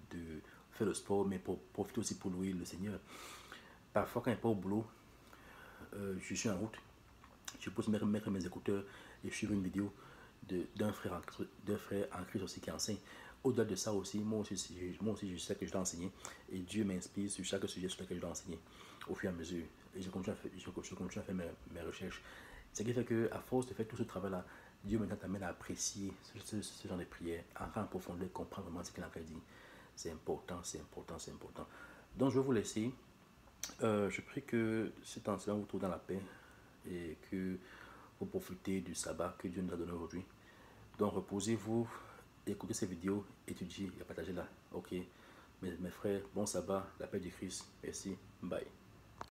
faire le sport, mais pour profiter aussi pour louer le Seigneur. Parfois, quand je n'est pas au boulot, je suis en route, je peux mettre mes écouteurs et suivre une vidéo d'un frère en Christ aussi qui enseigne. Au-delà de ça aussi, moi aussi, je sais que je dois enseigner. Et Dieu m'inspire sur chaque sujet sur lequel je dois enseigner au fur et à mesure. Et je continue à faire mes recherches. Ce qui fait qu'à force de faire tout ce travail-là, Dieu maintenant t'amène à apprécier ce genre de prière, à en profondeur, comprendre vraiment ce qu'il a fait dire. C'est important, c'est important, c'est important. Donc je vais vous laisser. Je prie que cet enseignement vous trouve dans la paix et que vous profitez du sabbat que Dieu nous a donné aujourd'hui. Donc reposez-vous, écoutez ces vidéos, étudiez et partagez-la. Ok, mes frères, bon sabbat, la paix du Christ. Merci, bye.